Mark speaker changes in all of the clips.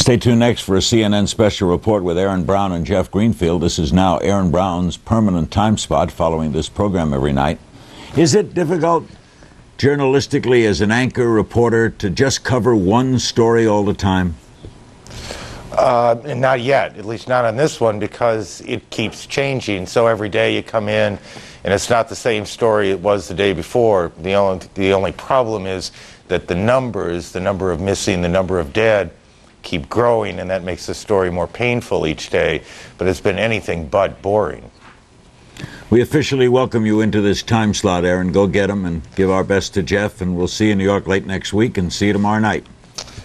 Speaker 1: Stay tuned next for a CNN special report with Aaron Brown and Jeff Greenfield. This is now Aaron Brown's permanent time spot following this program every night. Is it difficult journalistically as an anchor reporter to just cover one story all the time?
Speaker 2: Not yet, at least not on this one, because it keeps changing. So every day you come in and it's not the same story it was the day before. The only problem is that the number of missing, the number of dead, keep growing, and that makes the story more painful each day. But it's been anything but boring.
Speaker 1: We officially welcome you into this time slot, Aaron. Go get them and give our best to Jeff, and we'll see you in New York late next week and see you tomorrow night.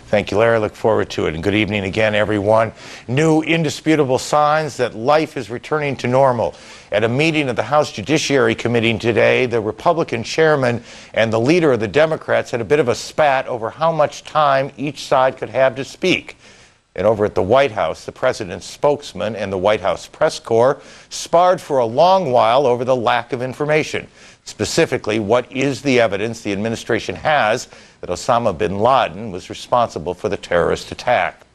Speaker 2: Thank you, Larry. I look forward to it. And good evening again, everyone. New indisputable signs that life is returning to normal. At a meeting of the House Judiciary Committee today, the Republican chairman and the leader of the Democrats had a bit of a spat over how much time each side could have to speak. And over at the White House, the president's spokesman and the White House press corps sparred for a long while over the lack of information. Specifically, what is the evidence the administration has that Osama bin Laden was responsible for the terrorist attack?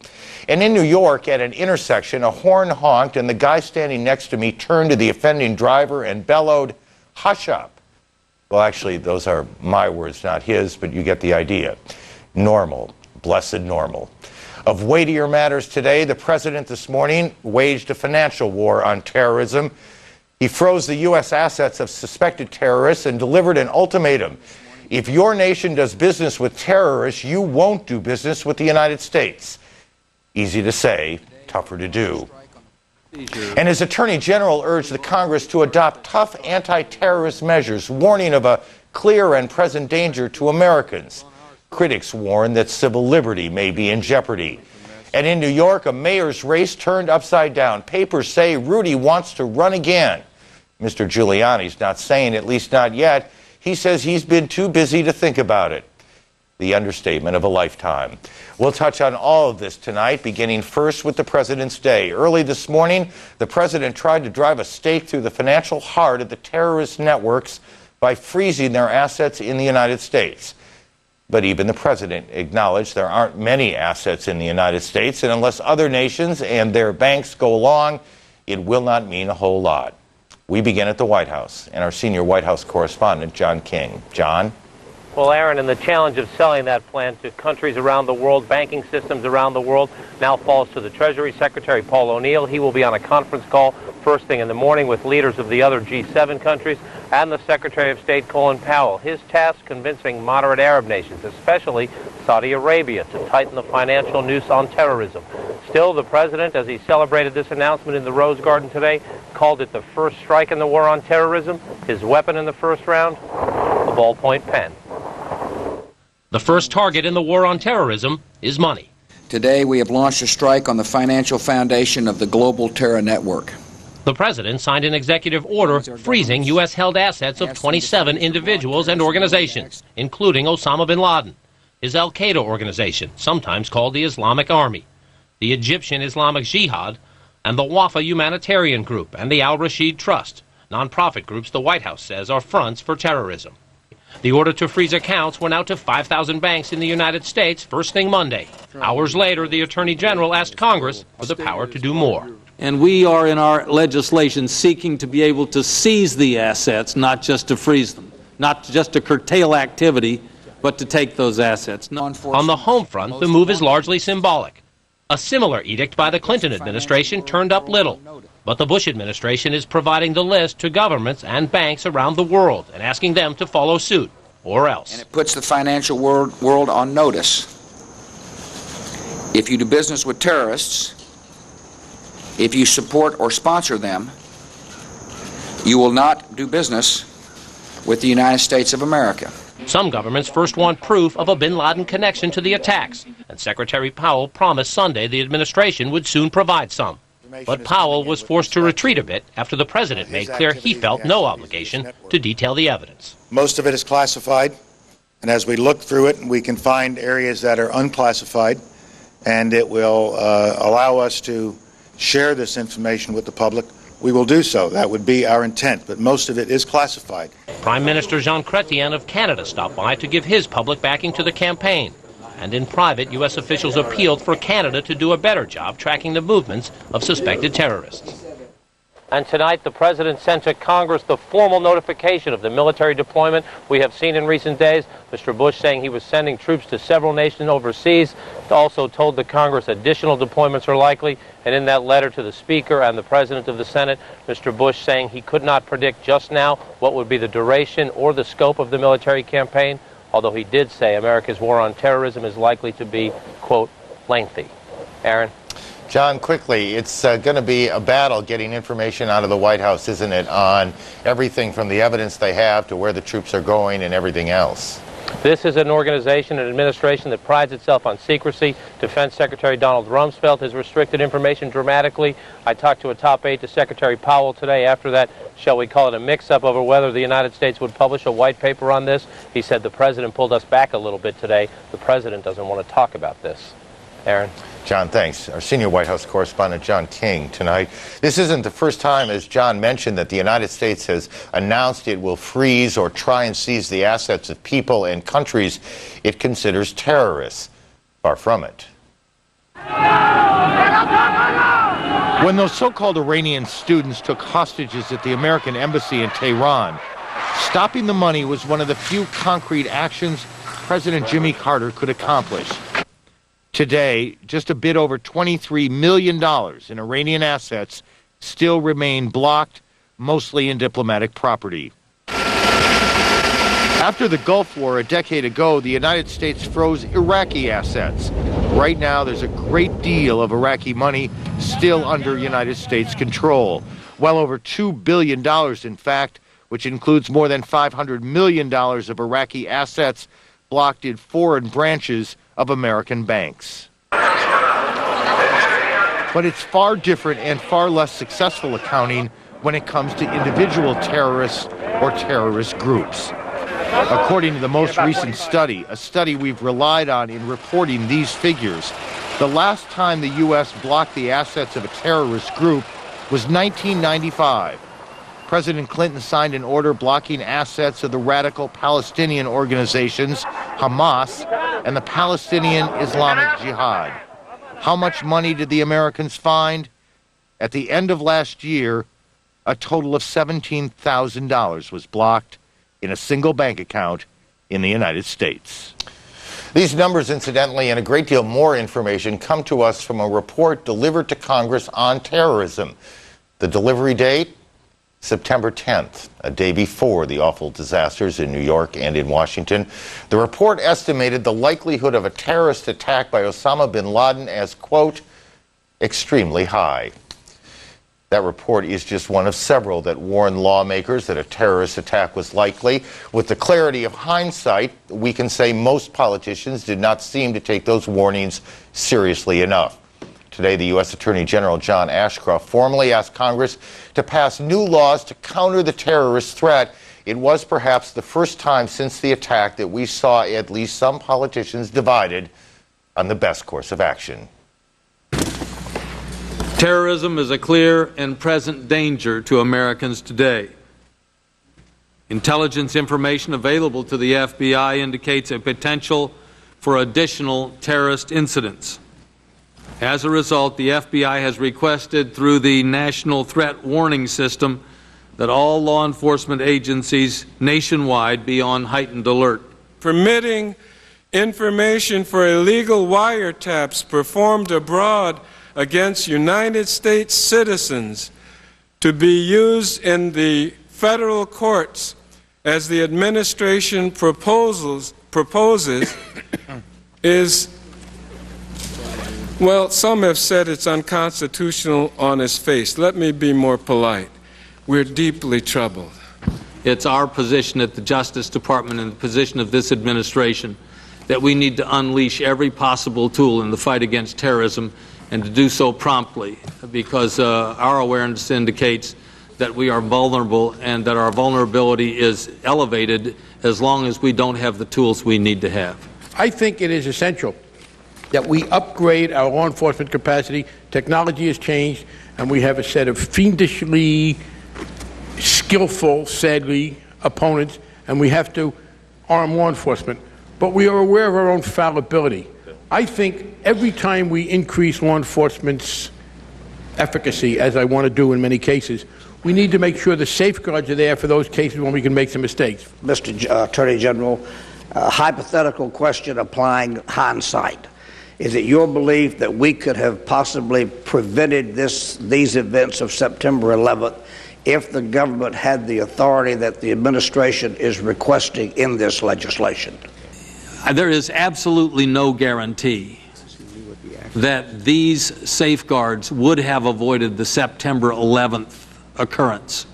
Speaker 2: And in New York, at an intersection, a horn honked and the guy standing next to me turned to the offending driver and bellowed, "Hush up." Well, actually, those are my words, not his, but you get the idea. Normal, blessed normal. Of weightier matters today, the president this morning waged a financial war on terrorism. He froze the U.S. assets of suspected terrorists and delivered an ultimatum. If your nation does business with terrorists, you won't do business with the United States. Easy to say, tougher to do. And his attorney general urged the Congress to adopt tough anti-terrorist measures, warning of a clear and present danger to Americans. Critics warn that civil liberty may be in jeopardy. And in New York, a mayor's race turned upside down. Papers say Rudy wants to run again. Mr. Giuliani's not saying, at least not yet. He says he's been too busy to think about it. The understatement of a lifetime. We'll touch on all of this tonight, beginning first with the President's Day. Early this morning, the President tried to drive a stake through the financial heart of the terrorist networks by freezing their assets in the United States. But even the President acknowledged there aren't many assets in the United States, and unless other nations and their banks go along, it will not mean a whole lot. We begin at the White House, and our senior White House correspondent, John King. John?
Speaker 3: Well, Aaron, and the challenge of selling that plan to countries around the world, banking systems around the world, now falls to the Treasury Secretary, Paul O'Neill. He will be on a conference call first thing in the morning with leaders of the other G7 countries and the Secretary of State, Colin Powell. His task, convincing moderate Arab nations, especially Saudi Arabia, to tighten the financial noose on terrorism. Still, the president, as he celebrated this announcement in the Rose Garden today, called it the first strike in the war on terrorism. His weapon in the first round, a ballpoint pen.
Speaker 4: The first target in the war on terrorism is money.
Speaker 5: Today, we have launched a strike on the financial foundation of the global terror network.
Speaker 4: The president signed an executive order freezing U.S.-held assets of 27 individuals and organizations, including Osama bin Laden, his al-Qaeda organization, sometimes called the Islamic Army, the Egyptian Islamic Jihad, and the Wafa Humanitarian Group and the Al-Rashid Trust, nonprofit groups the White House says are fronts for terrorism. The order to freeze accounts went out to 5,000 banks in the United States first thing Monday. Hours later, the Attorney General asked Congress for the power to do more.
Speaker 6: And we are in our legislation seeking to be able to seize the assets, not just to freeze them, not just to curtail activity, but to take those assets.
Speaker 4: On the home front, the move is largely symbolic. A similar edict by the Clinton administration turned up little. But the Bush administration is providing the list to governments and banks around the world and asking them to follow suit, or else.
Speaker 5: And it puts the financial world on notice. If you do business with terrorists, if you support or sponsor them, you will not do business with the United States of America.
Speaker 4: Some governments first want proof of a bin Laden connection to the attacks, and Secretary Powell promised Sunday the administration would soon provide some. But Powell was forced to retreat a bit after the president made clear he felt no obligation to detail the evidence.
Speaker 7: Most of it is classified, and as we look through it, we can find areas that are unclassified, and it will allow us to share this information with the public. We will do so. That would be our intent, but most of it is classified.
Speaker 4: Prime Minister Jean Chrétien of Canada stopped by to give his public backing to the campaign. And in private, U.S. officials appealed for Canada to do a better job tracking the movements of suspected terrorists.
Speaker 3: And tonight, the president sent to Congress the formal notification of the military deployment we have seen in recent days. Mr. Bush saying he was sending troops to several nations overseas. Also told the Congress additional deployments are likely. And in that letter to the Speaker and the President of the Senate, Mr. Bush saying he could not predict just now what would be the duration or the scope of the military campaign, although he did say America's war on terrorism is likely to be, quote, lengthy. Aaron?
Speaker 2: John, quickly, it's going to be a battle getting information out of the White House, isn't it, on everything from the evidence they have to where the troops are going and everything else?
Speaker 3: This is an organization, an administration that prides itself on secrecy. Defense Secretary Donald Rumsfeld has restricted information dramatically. I talked to a top aide to Secretary Powell today. After that, shall we call it a mix-up over whether the United States would publish a white paper on this? He said the president pulled us back a little bit today. The president doesn't want to talk about this. Aaron?
Speaker 2: John, thanks. Our senior White House correspondent, John King, tonight. This isn't the first time, as John mentioned, that the United States has announced it will freeze or try and seize the assets of people and countries it considers terrorists. Far from it. When those so-called Iranian students took hostages at the American embassy in Tehran, stopping the money was one of the few concrete actions President Jimmy Carter could accomplish. Today, just a bit over $23 million in Iranian assets still remain blocked, mostly in diplomatic property. After the Gulf War a decade ago, the United States froze Iraqi assets. Right now, there's a great deal of Iraqi money still under United States control. Well over $2 billion, in fact, which includes more than $500 million of Iraqi assets blocked in foreign branches of American banks. But it's far different and far less successful accounting when it comes to individual terrorists or terrorist groups. According to the most recent study, a study we've relied on in reporting these figures, the last time the U.S. blocked the assets of a terrorist group was 1995. President Clinton signed an order blocking assets of the radical Palestinian organizations Hamas and the Palestinian Islamic Jihad. How much money did the Americans find? At the end of last year, a total of $17,000 was blocked in a single bank account in the United States. These numbers, incidentally, and a great deal more information come to us from a report delivered to Congress on terrorism. The delivery date? September 10th, a day before the awful disasters in New York and in Washington. The report estimated the likelihood of a terrorist attack by Osama bin Laden as, quote, extremely high. That report is just one of several that warned lawmakers that a terrorist attack was likely. With the clarity of hindsight, we can say most politicians did not seem to take those warnings seriously enough. Today, the U.S. Attorney General John Ashcroft formally asked Congress to pass new laws to counter the terrorist threat. It was perhaps the first time since the attack that we saw at least some politicians divided on the best course of action.
Speaker 6: Terrorism is a clear and present danger to Americans today. Intelligence information available to the FBI indicates a potential for additional terrorist incidents. As a result, the FBI has requested through the National Threat Warning System that all law enforcement agencies nationwide be on heightened alert.
Speaker 8: Permitting information for illegal wiretaps performed abroad against United States citizens to be used in the federal courts as the administration proposes is, well, some have said it's unconstitutional on its face. Let me be more polite. We're deeply troubled.
Speaker 6: It's our position at the Justice Department and the position of this administration that we need to unleash every possible tool in the fight against terrorism, and to do so promptly, because our awareness indicates that we are vulnerable and that our vulnerability is elevated as long as we don't have the tools we need to have.
Speaker 9: I think it is essential that we upgrade our law enforcement capacity. Technology has changed, and we have a set of fiendishly skillful, sadly, opponents, and we have to arm law enforcement but we are aware of our own fallibility. I think every time we increase law enforcement's efficacy, as I want to do in many cases, we need to make sure the safeguards are there for those cases when we can make some mistakes.
Speaker 10: Mr. Attorney General, a hypothetical question applying hindsight. Is it your belief that we could have possibly prevented these events of September 11th if the government had the authority that the administration is requesting in this legislation?
Speaker 6: There is absolutely no guarantee that these safeguards would have avoided the September 11th occurrence.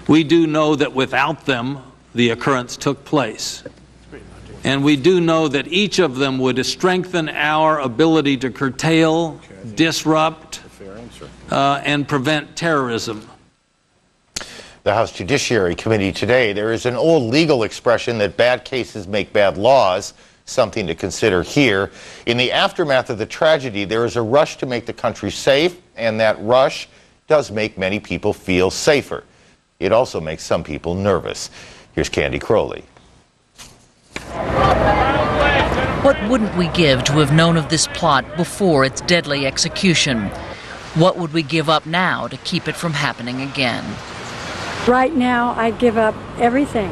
Speaker 6: We do know that without them, the occurrence took place. And we do know that each of them would strengthen our ability to curtail, disrupt, and prevent terrorism.
Speaker 2: The House Judiciary Committee today, there is an old legal expression that bad cases make bad laws, something to consider here. In the aftermath of the tragedy, there is a rush to make the country safe, and that rush does make many people feel safer. It also makes some people nervous. Here's Candy Crowley.
Speaker 11: What wouldn't we give to have known of this plot before its deadly execution? What would we give up now to keep it from happening again?
Speaker 12: Right now, I'd give up everything.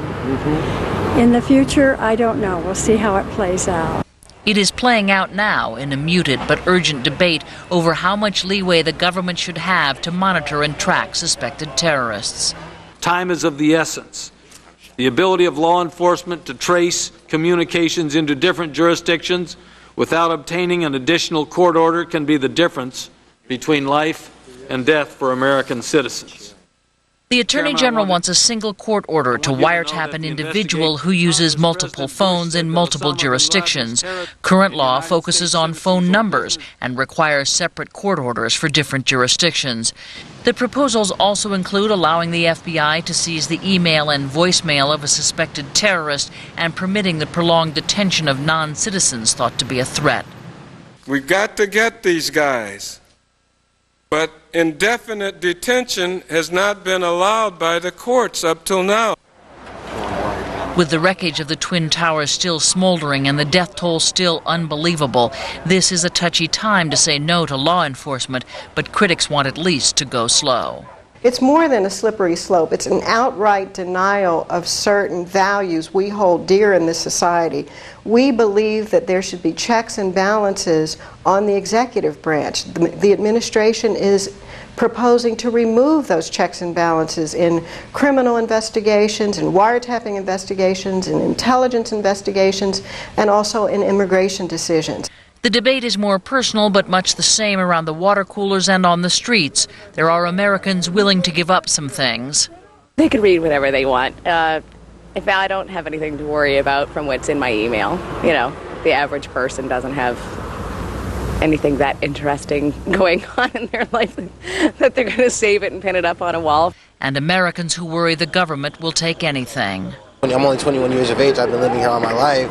Speaker 12: In the future, I don't know. We'll see how it plays out.
Speaker 11: It is playing out now in a muted but urgent debate over how much leeway the government should have to monitor and track suspected terrorists.
Speaker 6: Time is of the essence. The ability of law enforcement to trace communications into different jurisdictions without obtaining an additional court order can be the difference between life and death for American citizens.
Speaker 11: The Attorney General wants a single court order to wiretap an individual who uses multiple phones in multiple jurisdictions. Current law focuses on phone numbers and requires separate court orders for different jurisdictions. The proposals also include allowing the FBI to seize the email and voicemail of a suspected terrorist and permitting the prolonged detention of non-citizens thought to be a threat.
Speaker 8: We've got to get these guys. But indefinite detention has not been allowed by the courts up till now.
Speaker 11: With the wreckage of the Twin Towers still smoldering and the death toll still unbelievable, this is a touchy time to say no to law enforcement, but critics want at least to go slow.
Speaker 13: It's more than a slippery slope. It's an outright denial of certain values we hold dear in this society. We believe that there should be checks and balances on the executive branch. The administration is proposing to remove those checks and balances in criminal investigations, in wiretapping investigations, in intelligence investigations, and also in immigration decisions.
Speaker 11: The debate is more personal but much the same around the water coolers and on the streets. There are Americans willing to give up some things.
Speaker 14: They can read whatever they want. If I don't have anything to worry about from what's in my email, you know, the average person doesn't have anything that interesting going on in their life that they're going to save it and pin it up on a wall.
Speaker 11: And Americans who worry the government will take anything.
Speaker 15: I'm only 21 years of age. I've been living here all my life,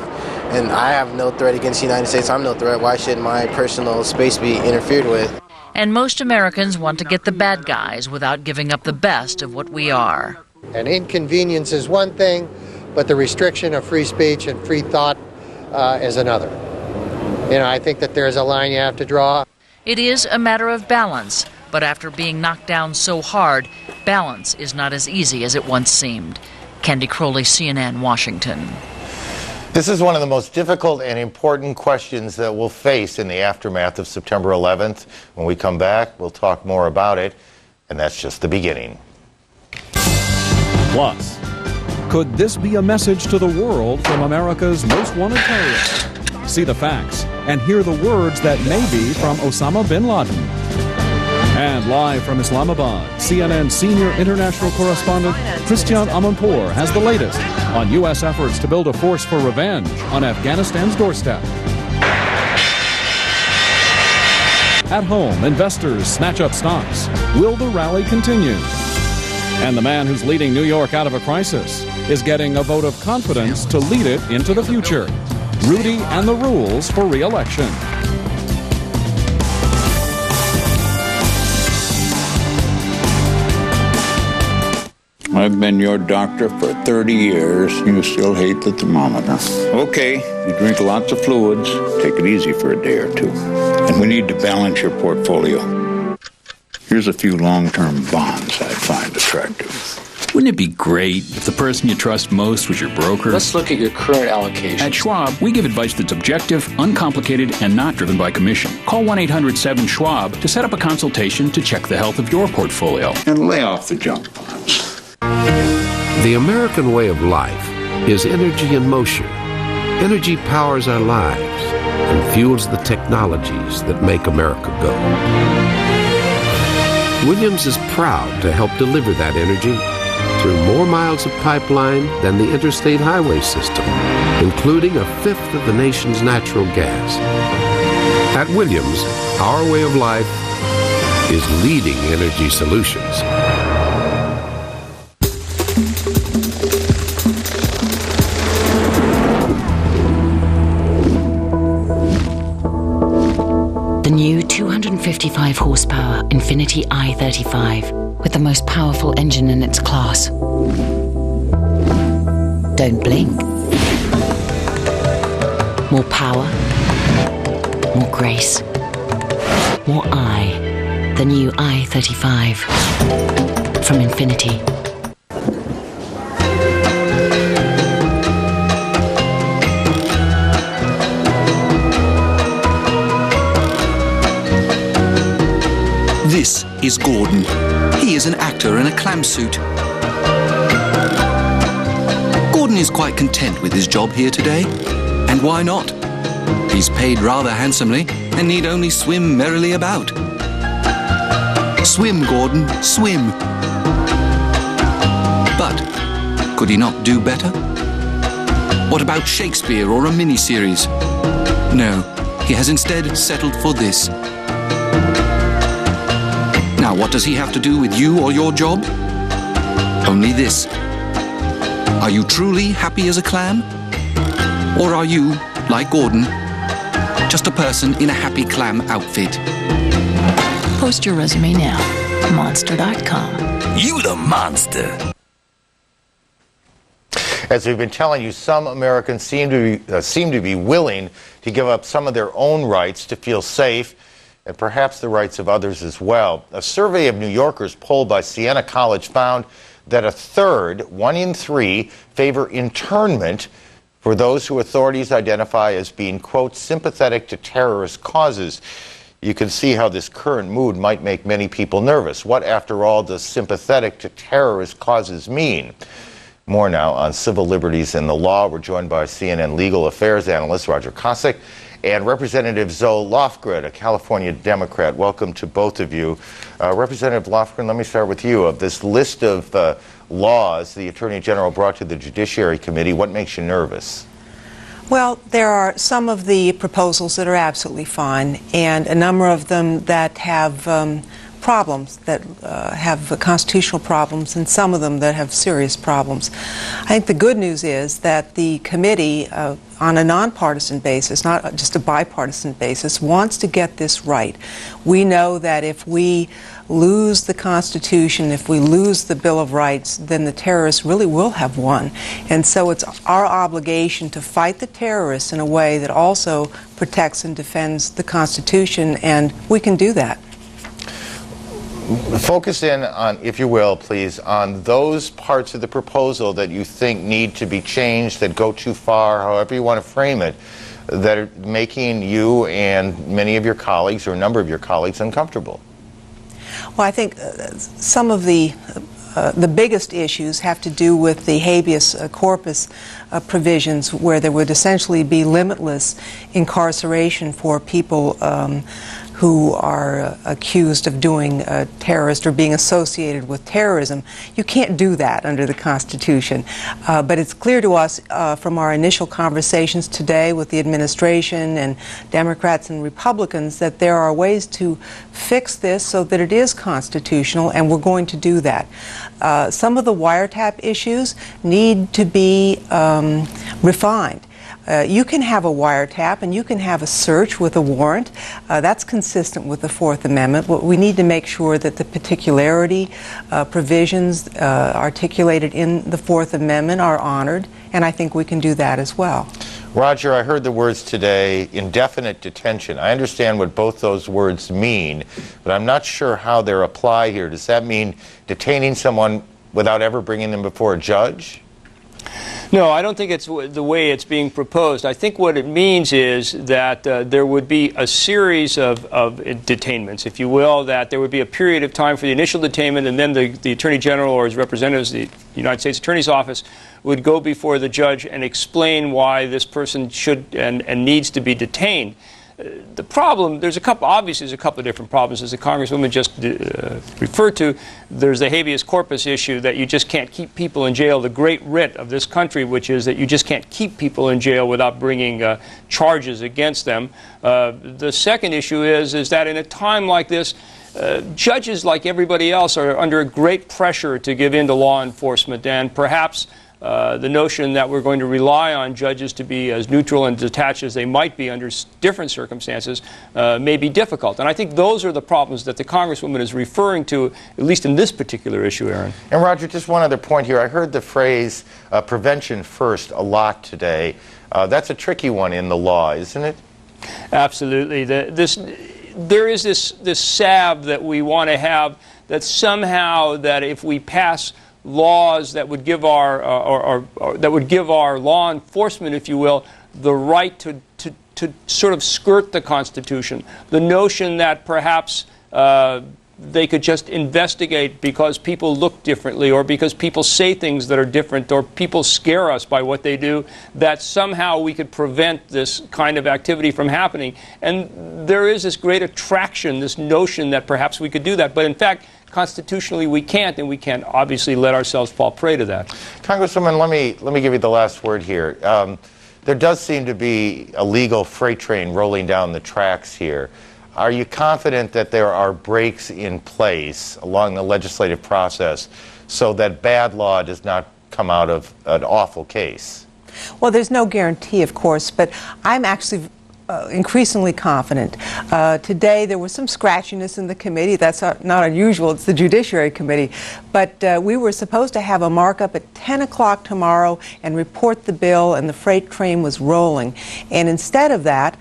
Speaker 15: and I have no threat against the United States. I'm no threat. Why should my personal space be interfered with?
Speaker 11: And most Americans want to get the bad guys without giving up the best of what we are.
Speaker 16: An inconvenience is one thing, but the restriction of free speech and free thought is another. You know, I think that there's a line you have to draw.
Speaker 11: It is a matter of balance, but after being knocked down so hard, balance is not as easy as it once seemed. Candy Crowley, CNN, Washington.
Speaker 2: This is one of the most difficult and important questions that we'll face in the aftermath of September 11th. When we come back, we'll talk more about it, and that's just the beginning.
Speaker 17: Plus, could this be a message to the world from America's most wanted terrorist? See the facts and hear the words that may be from Osama bin Laden. And live from Islamabad, CNN senior international correspondent Christian Amanpour has the latest on U.S. efforts to build a force for revenge on Afghanistan's doorstep. At home, investors snatch up stocks. Will the rally continue? And the man who's leading New York out of a crisis is getting a vote of confidence to lead it into the future. Rudy and the rules for re-election.
Speaker 18: I've been your doctor for 30 years. You still hate the thermometer. Okay, you drink lots of fluids. Take it easy for a day or two. And we need to balance your portfolio. Here's a few long-term bonds I find attractive.
Speaker 19: Wouldn't it be great if the person you trust most was your broker?
Speaker 5: Let's look at your current allocation.
Speaker 19: At Schwab, we give advice that's objective, uncomplicated, and not driven by commission. Call 1-800-7-SCHWAB to set up a consultation to check the health of your portfolio.
Speaker 18: And lay off the junk bonds.
Speaker 20: The American way of life is energy in motion. Energy powers our lives and fuels the technologies that make America go. Williams is proud to help deliver that energy through more miles of pipeline than the interstate highway system, including a fifth of the nation's natural gas. At Williams, our way of life is leading energy solutions.
Speaker 21: The new 255 horsepower Infiniti i35 with the most powerful engine in its class. Don't blink. More power, more grace, more I. The new i35 from Infiniti.
Speaker 22: This is Gordon. He is an actor in a clam suit. Gordon is quite content with his job here today. And why not? He's paid rather handsomely and need only swim merrily about. Swim, Gordon, swim. But could he not do better? What about Shakespeare or a miniseries? No, he has instead settled for this. Now, what does he have to do with you or your job? Only this. Are you truly happy as a clam? Or are you, like Gordon, just a person in a happy clam outfit?
Speaker 21: Post your resume now. Monster.com.
Speaker 22: You the monster.
Speaker 2: As we've been telling you, some Americans seem to be willing to give up some of their own rights to feel safe, and perhaps the rights of others as well. A survey of New Yorkers polled by Siena College found that a third, 1 in 3, favor internment for those who authorities identify as being, quote, sympathetic to terrorist causes. You can see how this current mood might make many people nervous. What, after all, does sympathetic to terrorist causes mean? More now on civil liberties and the law. We're joined by CNN legal affairs analyst Roger Kosick and Representative Zoe Lofgren, a California Democrat. Welcome to both of you. Representative Lofgren, let me start with you. Of this list of laws the Attorney General brought to the Judiciary Committee, what makes you nervous?
Speaker 23: Well, there are some of the proposals that are absolutely fine, and a number of them that have problems, that have constitutional problems, and some of them that have serious problems. I think the good news is that the committee, on a nonpartisan basis, not just a bipartisan basis, wants to get this right. We know that if we lose the Constitution, if we lose the Bill of Rights, then the terrorists really will have won. And so it's our obligation to fight the terrorists in a way that also protects and defends the Constitution, and we can do that.
Speaker 2: Focus in on, if you will, please, on those parts of the proposal that you think need to be changed, that go too far, however you want to frame it, that are making you and many of your colleagues, or a number of your colleagues, uncomfortable.
Speaker 23: Well, I think some of the biggest issues have to do with the habeas corpus provisions, where there would essentially be limitless incarceration for people who are accused of doing terrorist or being associated with terrorism. You can't do that under the Constitution. But it's clear to us from our initial conversations today with the administration and Democrats and Republicans that there are ways to fix this so that it is constitutional, and we're going to do that. Some of the wiretap issues need to be refined. You can have a wiretap and you can have a search with a warrant. That's consistent with the Fourth Amendment. But we need to make sure that the particularity provisions articulated in the Fourth Amendment are honored, and I think we can do that as well.
Speaker 2: Roger, I heard the words today, indefinite detention. I understand what both those words mean, but I'm not sure how they're applied here. Does that mean detaining someone without ever bringing them before a judge?
Speaker 1: No, I don't think it's the way it's being proposed. I think what it means is that there would be a series of detainments, if you will, that there would be a period of time for the initial detainment, and then the Attorney General or his representatives, the United States Attorney's Office, would go before the judge and explain why this person should and needs to be detained. The problem, obviously there's a couple of different problems, as the Congresswoman just referred to. There's the habeas corpus issue that you just can't keep people in jail, the great writ of this country, which is that you just can't keep people in jail without bringing charges against them. The second issue is that in a time like this, judges, like everybody else, are under great pressure to give in to law enforcement, and perhaps the notion that we're going to rely on judges to be as neutral and detached as they might be under different circumstances may be difficult. And I think those are the problems that the Congresswoman is referring to, at least in this particular issue, Aaron.
Speaker 2: And Roger, just one other point here. I heard the phrase prevention first a lot today. That's a tricky one in the law, isn't it?
Speaker 1: Absolutely. There is this salve that we want to have, that somehow that if we pass laws that would give our that would give our law enforcement, if you will, the right to sort of skirt the Constitution. The notion that perhaps they could just investigate because people look differently, or because people say things that are different, or people scare us by what they do, that somehow we could prevent this kind of activity from happening. And there is this great attraction, this notion that perhaps we could do that. But in fact, constitutionally we can't, and we can't obviously let ourselves fall prey to that.
Speaker 2: Congresswoman, let me give you the last word here. There does seem to be a legal freight train rolling down the tracks here. Are you confident that there are brakes in place along the legislative process so that bad law does not come out of an awful case?
Speaker 23: Well, there's no guarantee, of course, but I'm actually increasingly confident. Today there was some scratchiness in the committee. That's not unusual. It's the Judiciary Committee. But we were supposed to have a markup at 10 o'clock tomorrow and report the bill, and the freight train was rolling. And instead of that,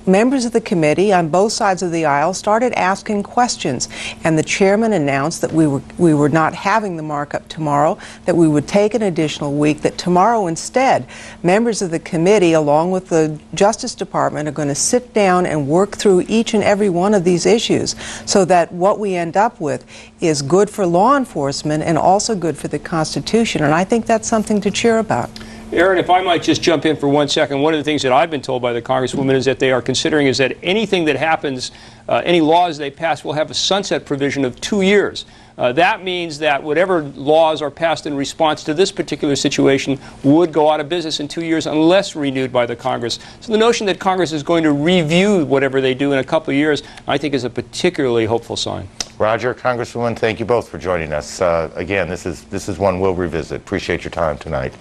Speaker 23: members of the committee on both sides of the aisle started asking questions, and the chairman announced that we were not having the markup tomorrow, that we would take an additional week, that tomorrow instead members of the committee along with the Justice Department are going to sit down and work through each and every one of these issues so that what we end up with is good for law enforcement and also good for the Constitution, and I think that's something to cheer about.
Speaker 1: Aaron, if I might just jump in for 1 second, one of the things that I've been told by the Congresswoman is that they are considering is that anything that happens, any laws they pass will have a sunset provision of 2 years. That means that whatever laws are passed in response to this particular situation would go out of business in 2 years unless renewed by the Congress. So the notion that Congress is going to review whatever they do in a couple of years, I think, is a particularly hopeful sign.
Speaker 2: Roger, Congresswoman, thank you both for joining us. Again, this is one we'll revisit. Appreciate your time tonight.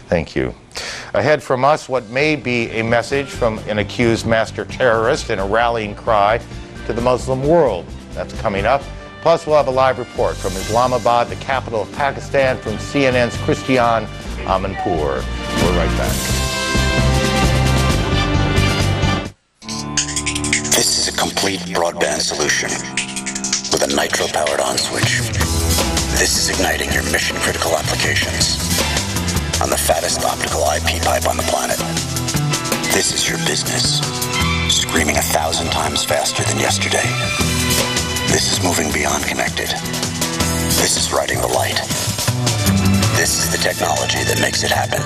Speaker 2: Thank you. Ahead from us, what may be a message from an accused master terrorist and a rallying cry to the Muslim world. That's coming up. Plus, we'll have a live report from Islamabad, the capital of Pakistan, from CNN's Christiane Amanpour. We're right back.
Speaker 4: This is a complete broadband solution with a nitro-powered on switch. This is igniting your mission-critical applications on the fattest optical IP pipe on the planet. This is your business, screaming 1,000 times faster than yesterday. This is moving beyond connected. This is riding the light. This is the technology that makes it happen.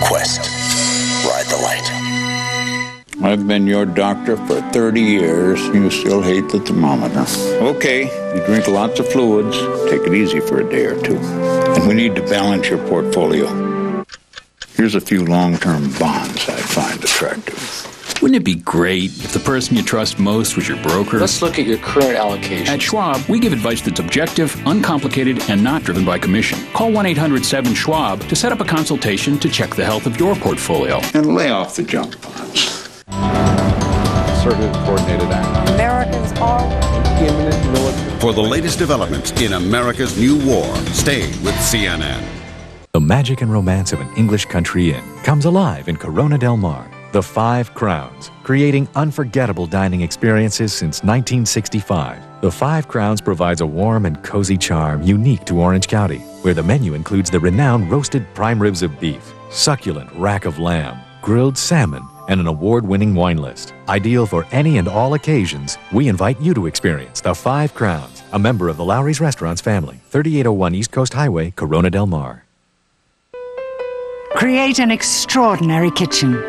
Speaker 4: Quest. Ride the light.
Speaker 18: I've been your doctor for 30 years. You still hate the thermometer. Okay, you drink lots of fluids. Take it easy for a day or two. And we need to balance your portfolio. Here's a few long-term bonds I find attractive.
Speaker 19: Wouldn't it be great if the person you trust most was your broker?
Speaker 3: Let's look at your current allocation.
Speaker 19: At Schwab, we give advice that's objective, uncomplicated, and not driven by commission. Call 1-800-7-SCHWAB to set up a consultation to check the health of your portfolio.
Speaker 18: And lay off the junk bonds.
Speaker 7: Concerted coordinated action.
Speaker 9: Americans are
Speaker 7: imminent military.
Speaker 24: For the latest developments in America's new war, stay with CNN.
Speaker 25: The magic and romance of an English country inn comes alive in Corona Del Mar. The Five Crowns, creating unforgettable dining experiences since 1965. The Five Crowns provides a warm and cozy charm unique to Orange County, where the menu includes the renowned roasted prime ribs of beef, succulent rack of lamb, grilled salmon, and an award-winning wine list. Ideal for any and all occasions, we invite you to experience the Five Crowns, a member of the Lowry's Restaurants family, 3801 East Coast Highway, Corona Del Mar.
Speaker 9: Create an extraordinary kitchen.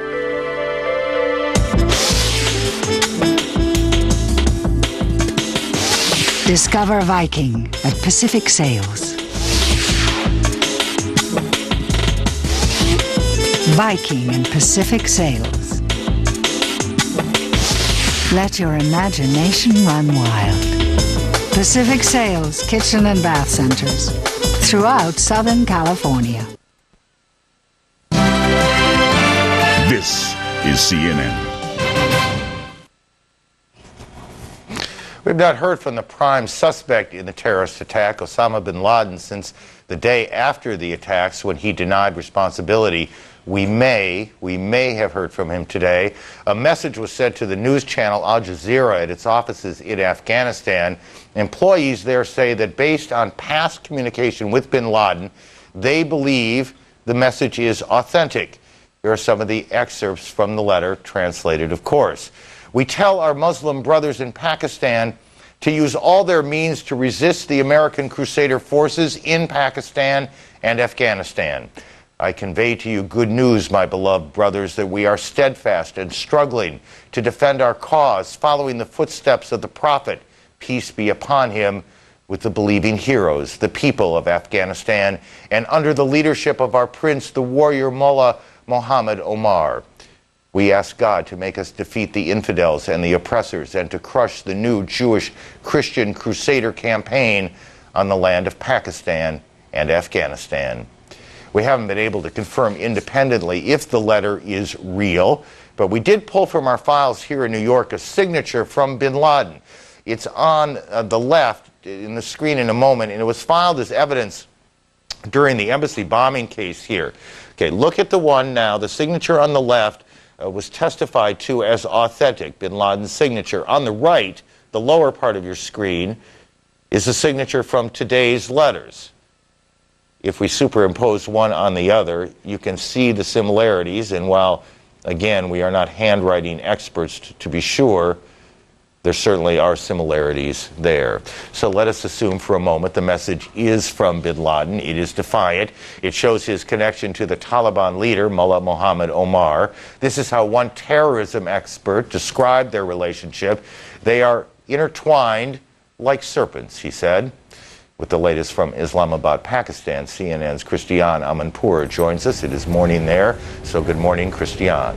Speaker 9: Discover Viking at Pacific Sales. Viking and Pacific Sales. Let your imagination run wild. Pacific Sales Kitchen and Bath Centers throughout Southern California.
Speaker 24: This is CNN.
Speaker 2: We've not heard from the prime suspect in the terrorist attack, Osama bin Laden, since the day after the attacks when he denied responsibility. We may have heard from him today. A message was sent to the news channel Al Jazeera at its offices in Afghanistan. Employees there say that based on past communication with bin Laden, they believe the message is authentic. Here are some of the excerpts from the letter, translated, of course. We tell our Muslim brothers in Pakistan to use all their means to resist the American Crusader forces in Pakistan and Afghanistan. I convey to you good news, my beloved brothers, that we are steadfast and struggling to defend our cause, following the footsteps of the Prophet, peace be upon him, with the believing heroes, the people of Afghanistan, and under the leadership of our prince, the warrior Mullah Muhammad Omar. We ask God to make us defeat the infidels and the oppressors and to crush the new Jewish Christian Crusader campaign on the land of Pakistan and Afghanistan. We haven't been able to confirm independently if the letter is real, but we did pull from our files here in New York a signature from bin Laden. It's on the left in the screen in a moment, and it was filed as evidence during the embassy bombing case here. Okay, look at the one now. The signature on the left was testified to as authentic, bin Laden's signature. On the right, the lower part of your screen, is the signature from today's letters. If we superimpose one on the other, you can see the similarities, and while, again, we are not handwriting experts to be sure, there certainly are similarities there. So let us assume for a moment the message is from bin Laden. It is defiant. It shows his connection to the Taliban leader, Mullah Muhammad Omar. This is how one terrorism expert described their relationship. They are intertwined like serpents, he said. With the latest from Islamabad, Pakistan, CNN's Christiane Amanpour joins us. It is morning there, so good morning, Christiane.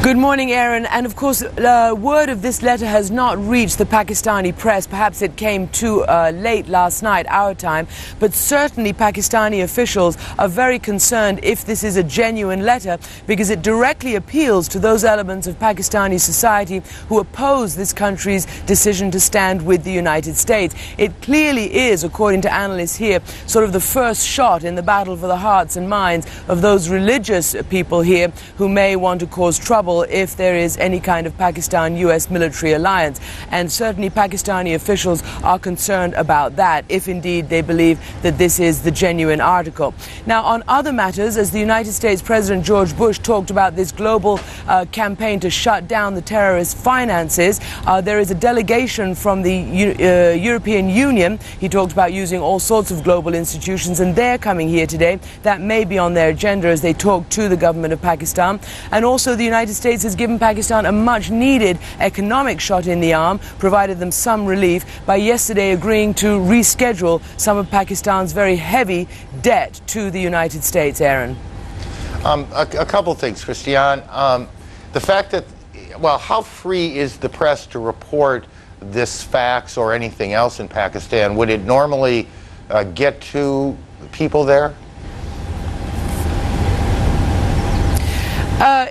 Speaker 26: Good morning, Aaron. And of course, word of this letter has not reached the Pakistani press. Perhaps it came too late last night, our time. But certainly Pakistani officials are very concerned if this is a genuine letter, because it directly appeals to those elements of Pakistani society who oppose this country's decision to stand with the United States. It clearly is, according to analysts here, sort of the first shot in the battle for the hearts and minds of those religious people here who may want to cause trouble if there is any kind of Pakistan-US military alliance. And certainly Pakistani officials are concerned about that, if indeed they believe that this is the genuine article. Now, on other matters, as the United States President George Bush talked about this global campaign to shut down the terrorist finances, there is a delegation from the European Union. He talked about using all sorts of global institutions, and they're coming here today. That may be on their agenda as they talk to the government of Pakistan. And also the United States has given Pakistan a much-needed economic shot in the arm, provided them some relief by yesterday agreeing to reschedule some of Pakistan's very heavy debt to the United States, Aaron.
Speaker 2: A couple things, Christian. The fact that, well, how free is the press to report this fax or anything else in Pakistan? Would it normally get to people there?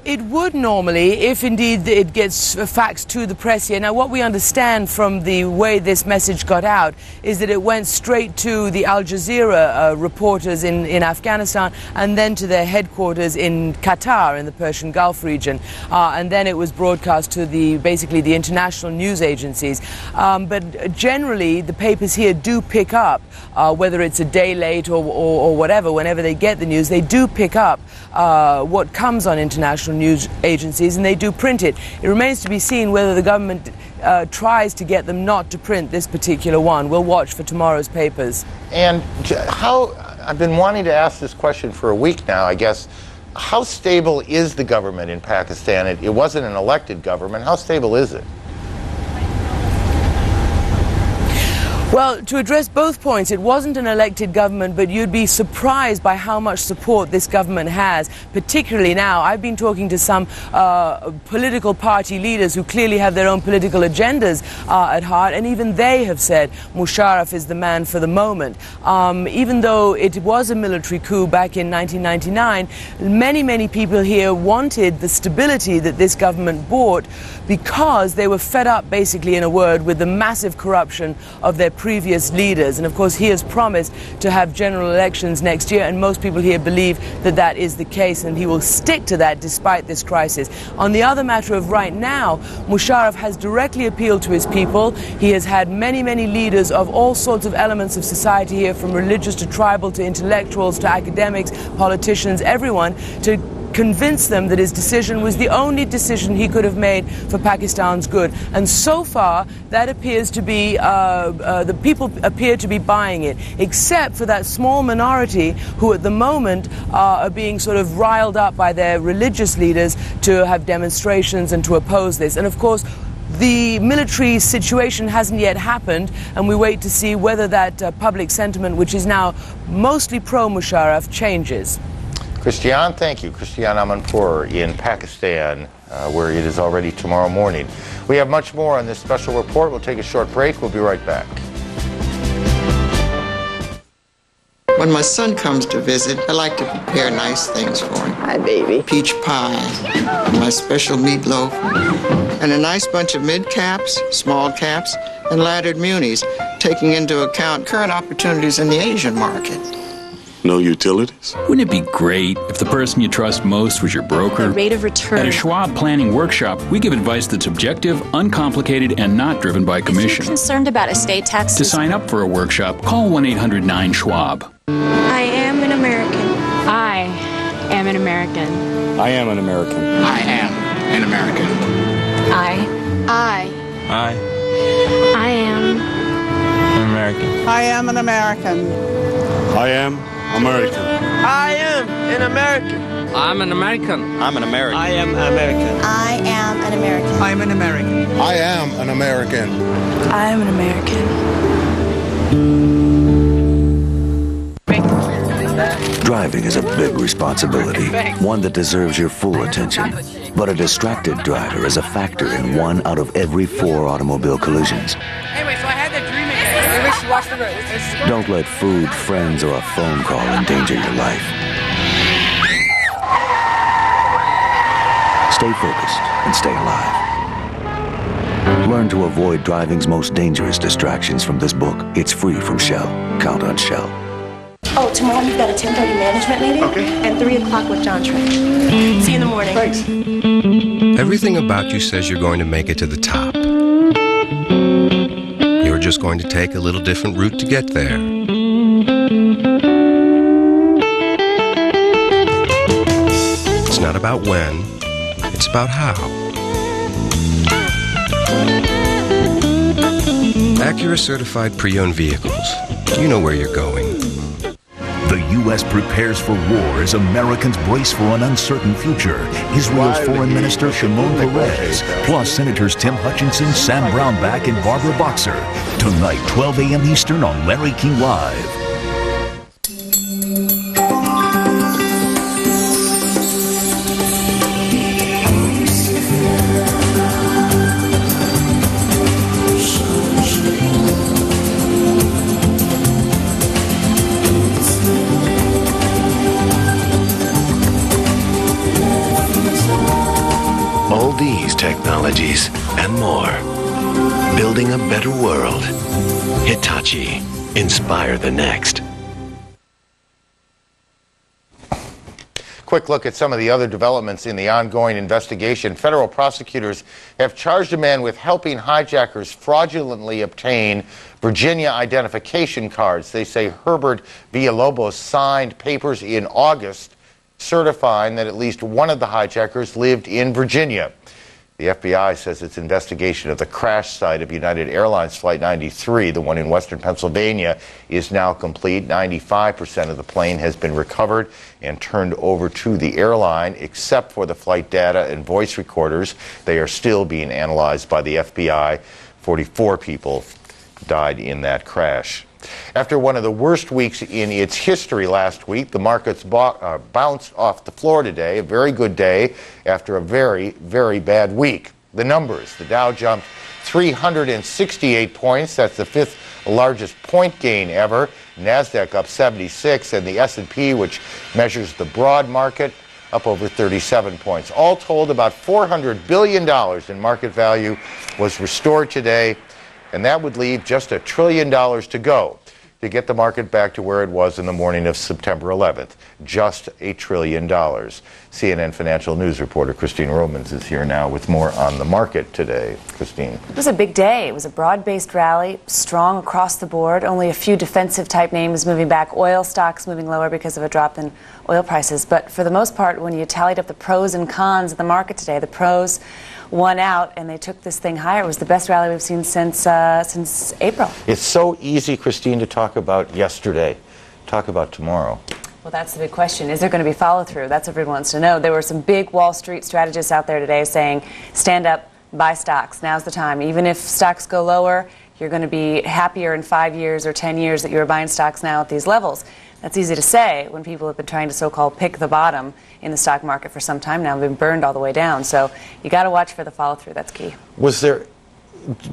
Speaker 26: It would normally, if indeed it gets faxed to the press here. Now, what we understand from the way this message got out is that it went straight to the Al Jazeera reporters in Afghanistan and then to their headquarters in Qatar in the Persian Gulf region. And then it was broadcast to basically the international news agencies. But generally, the papers here do pick up, whether it's a day late or whatever, whenever they get the news, they do pick up what comes on international news agencies, and they do print it. It remains to be seen whether the government tries to get them not to print this particular one. We'll watch for tomorrow's papers.
Speaker 2: And I've been wanting to ask this question for a week now, I guess. How stable is the government in Pakistan? It wasn't an elected government. How stable is it?
Speaker 26: Well, to address both points, it wasn't an elected government, but you'd be surprised by how much support this government has, particularly now. I've been talking to some political party leaders who clearly have their own political agendas at heart, and even they have said Musharraf is the man for the moment. Even though it was a military coup back in 1999, many people here wanted the stability that this government brought because they were fed up, basically, in a word, with the massive corruption of their previous leaders. And of course, he has promised to have general elections next year, and most people here believe that that is the case, and he will stick to that despite this crisis. On the other matter of right now, Musharraf has directly appealed to his people. He has had many leaders of all sorts of elements of society here, from religious to tribal to intellectuals to academics, politicians, everyone, to convince them that his decision was the only decision he could have made for Pakistan's good. And so far, that appears to be, the people appear to be buying it, except for that small minority who at the moment are being sort of riled up by their religious leaders to have demonstrations and to oppose this. And of course, the military situation hasn't yet happened, and we wait to see whether that public sentiment, which is now mostly pro-Musharraf, changes.
Speaker 2: Christian, thank you. Christian Amanpour in Pakistan, where it is already tomorrow morning. We have much more on this special report. We'll take a short break. We'll be right back.
Speaker 6: When my son comes to visit, I like to prepare nice things for him. Hi, baby. Peach pie, my special meatloaf, and a nice bunch of mid-caps, small caps, and laddered munis, taking into account current opportunities in the Asian market.
Speaker 8: No utilities?
Speaker 19: Wouldn't it be great if the person you trust most was your broker?
Speaker 10: The rate of return.
Speaker 19: At a Schwab Planning Workshop, we give advice that's objective, uncomplicated, and not driven by commission.
Speaker 10: Are you concerned about estate taxes?
Speaker 19: To sign up for a workshop, call 1-800-9-SCHWAB.
Speaker 10: I am an American.
Speaker 12: I am an American.
Speaker 8: I am an American.
Speaker 5: I am an American.
Speaker 12: I am
Speaker 13: an American.
Speaker 14: I am an American.
Speaker 8: I am American.
Speaker 13: I am an American.
Speaker 27: I'm an American.
Speaker 13: I'm an American.
Speaker 14: I am American.
Speaker 10: I am an American.
Speaker 14: I'm an American.
Speaker 8: I am an American.
Speaker 10: I am an American.
Speaker 28: Driving is a big responsibility, one that deserves your full attention. But a distracted driver is a factor in 1 out of every 4 automobile collisions.
Speaker 27: Anyway, so I had that dream again. Maybe we should watch the race.
Speaker 28: Don't let food, friends, or a phone call endanger your life. Stay focused and stay alive. Learn to avoid driving's most dangerous distractions from this book. It's free from Shell. Count on Shell.
Speaker 10: Oh, tomorrow we've got a 10:30 management meeting. Okay. And 3 o'clock with John Trent. See you in the morning.
Speaker 8: Thanks.
Speaker 29: Everything about you says you're going to make it to the top. You're just going to take a little different route to get there. It's not about when, it's about how. Acura certified pre-owned vehicles. You know where you're going.
Speaker 30: The U.S. prepares for war as Americans brace for an uncertain future. Israel's Foreign Minister Shimon Peres, plus Senators Tim Hutchinson, Sam Brownback, and Barbara Boxer. Tonight, 12 a.m. Eastern on Larry King Live.
Speaker 1: these technologies and more. Building a better world. Hitachi. Inspire the next.
Speaker 2: Quick look at some of the other developments in the ongoing investigation. Federal prosecutors have charged a man with helping hijackers fraudulently obtain Virginia identification cards. They say Herbert Villalobos signed papers in August certifying that at least one of the hijackers lived in Virginia. The FBI says its investigation of the crash site of United Airlines Flight 93, the one in western Pennsylvania, is now complete. 95% of the plane has been recovered and turned over to the airline, except for the flight data and voice recorders. They are still being analyzed by the FBI. 44 people died in that crash. After one of the worst weeks in its history last week, the markets bounced off the floor today. A very good day after a very, very bad week. The numbers: the Dow jumped 368 points. That's the fifth largest point gain ever. NASDAQ up 76, and the S&P, which measures the broad market, up over 37 points. All told, about $400 billion in market value was restored today. And that would leave just $1 trillion to go to get the market back to where it was in the morning of September 11th. Just $1 trillion. CNN financial news reporter Christine Romans is here now with more on the market today. Christine.
Speaker 4: It was a big day. It was a broad-based rally, strong across the board. Only a few defensive-type names moving back. Oil stocks moving lower because of a drop in oil prices. But for the most part, when you tallied up the pros and cons of the market today, the pros won out, and they took this thing higher. It was the best rally we've seen since April.
Speaker 2: It's so easy, Christine, to talk about yesterday. Talk about tomorrow.
Speaker 4: Well, that's the big question. Is there going to be follow-through? That's what everyone wants to know. There were some big Wall Street strategists out there today saying, stand up, buy stocks. Now's the time. Even if stocks go lower, you're going to be happier in 5 years or 10 years that you were buying stocks now at these levels. That's easy to say when people have been trying to so-called pick the bottom in the stock market for some time now and been burned all the way down. So you got to watch for the follow-through. That's key.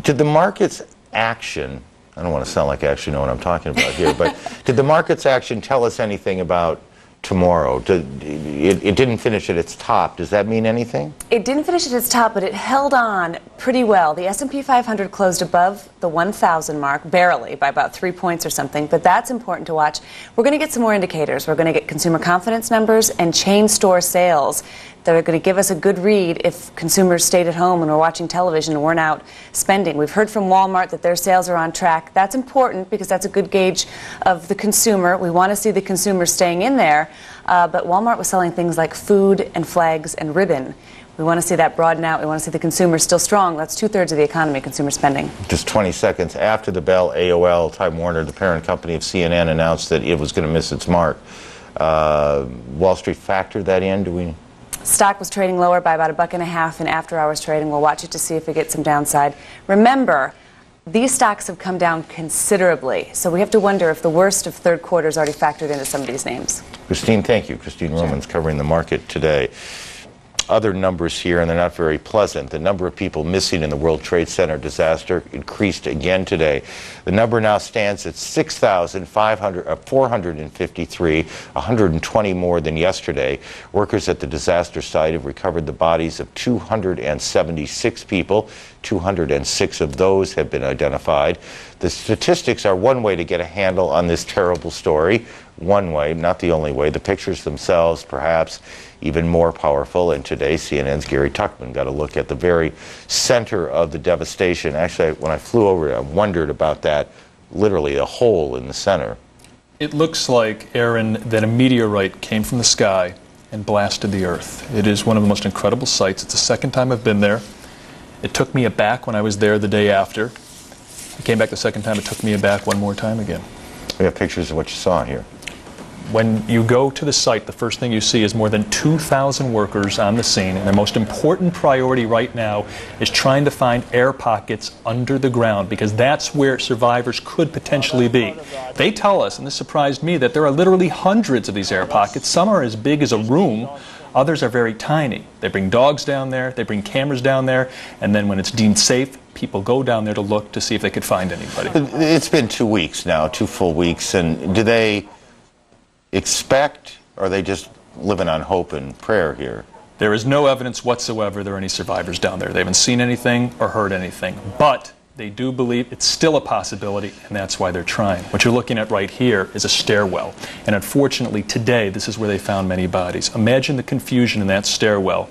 Speaker 2: Did the market's action, I don't want to sound like I actually know what I'm talking about here, but did the market's action tell us anything about tomorrow? It didn't finish at its top. Does that mean anything?
Speaker 4: It didn't finish at its top, but it held on pretty well. The S&P 500 closed above the 1,000 mark, barely, by about 3 points or something, but that's important to watch. We're going to get some more indicators. We're going to get consumer confidence numbers and chain store sales that are going to give us a good read if consumers stayed at home and were watching television and weren't out spending. We've heard from Walmart that their sales are on track. That's important because that's a good gauge of the consumer. We want to see the consumer staying in there, but Walmart was selling things like food and flags and ribbon. We want to see that broaden out. We want to see the consumer still strong. That's 2/3 of the economy, consumer spending.
Speaker 2: Just 20 seconds after the bell, AOL, Time Warner, the parent company of CNN, announced that it was going to miss its mark. Wall Street factored that in, do we?
Speaker 4: Stock was trading lower by about $1.50 in after-hours trading. We'll watch it to see if it gets some downside. Remember, these stocks have come down considerably, so we have to wonder if the worst of third quarter is already factored into some of these names.
Speaker 2: Christine, thank you. Christine Romans covering the market today. Other numbers here, and they're not very pleasant. The number of people missing in the World Trade Center disaster increased again today. The number now stands at 6,453, 120 more than yesterday. Workers at the disaster site have recovered the bodies of 276 people. 206 of those have been identified. The statistics are one way to get a handle on this terrible story. One way, not the only way. The pictures themselves, perhaps, even more powerful. And today, CNN's Gary Tuchman got a look at the very center of the devastation. Actually, when I flew over it, I wondered about that, literally a hole in the center.
Speaker 11: It looks like, Aaron, that a meteorite came from the sky and blasted the earth. It is one of the most incredible sights. It's the second time I've been there. It took me aback when I was there the day after. I came back the second time. It took me aback one more time again.
Speaker 2: We have pictures of what you saw here.
Speaker 11: When you go to the site, the first thing you see is more than 2,000 workers on the scene, and their most important priority right now is trying to find air pockets under the ground, because that's where survivors could potentially be. They tell us, and this surprised me, that there are literally hundreds of these air pockets. Some are as big as a room. Others are very tiny. They bring dogs down there, they bring cameras down there, and then when it's deemed safe, people go down there to look to see if they could find anybody.
Speaker 2: It's been 2 weeks now, 2 full weeks, and do they expect, or are they just living on hope and prayer here?
Speaker 11: There is no evidence whatsoever there are any survivors down there. They haven't seen anything or heard anything. But they do believe it's still a possibility, and that's why they're trying. What you're looking at right here is a stairwell. And unfortunately, today, this is where they found many bodies. Imagine the confusion in that stairwell.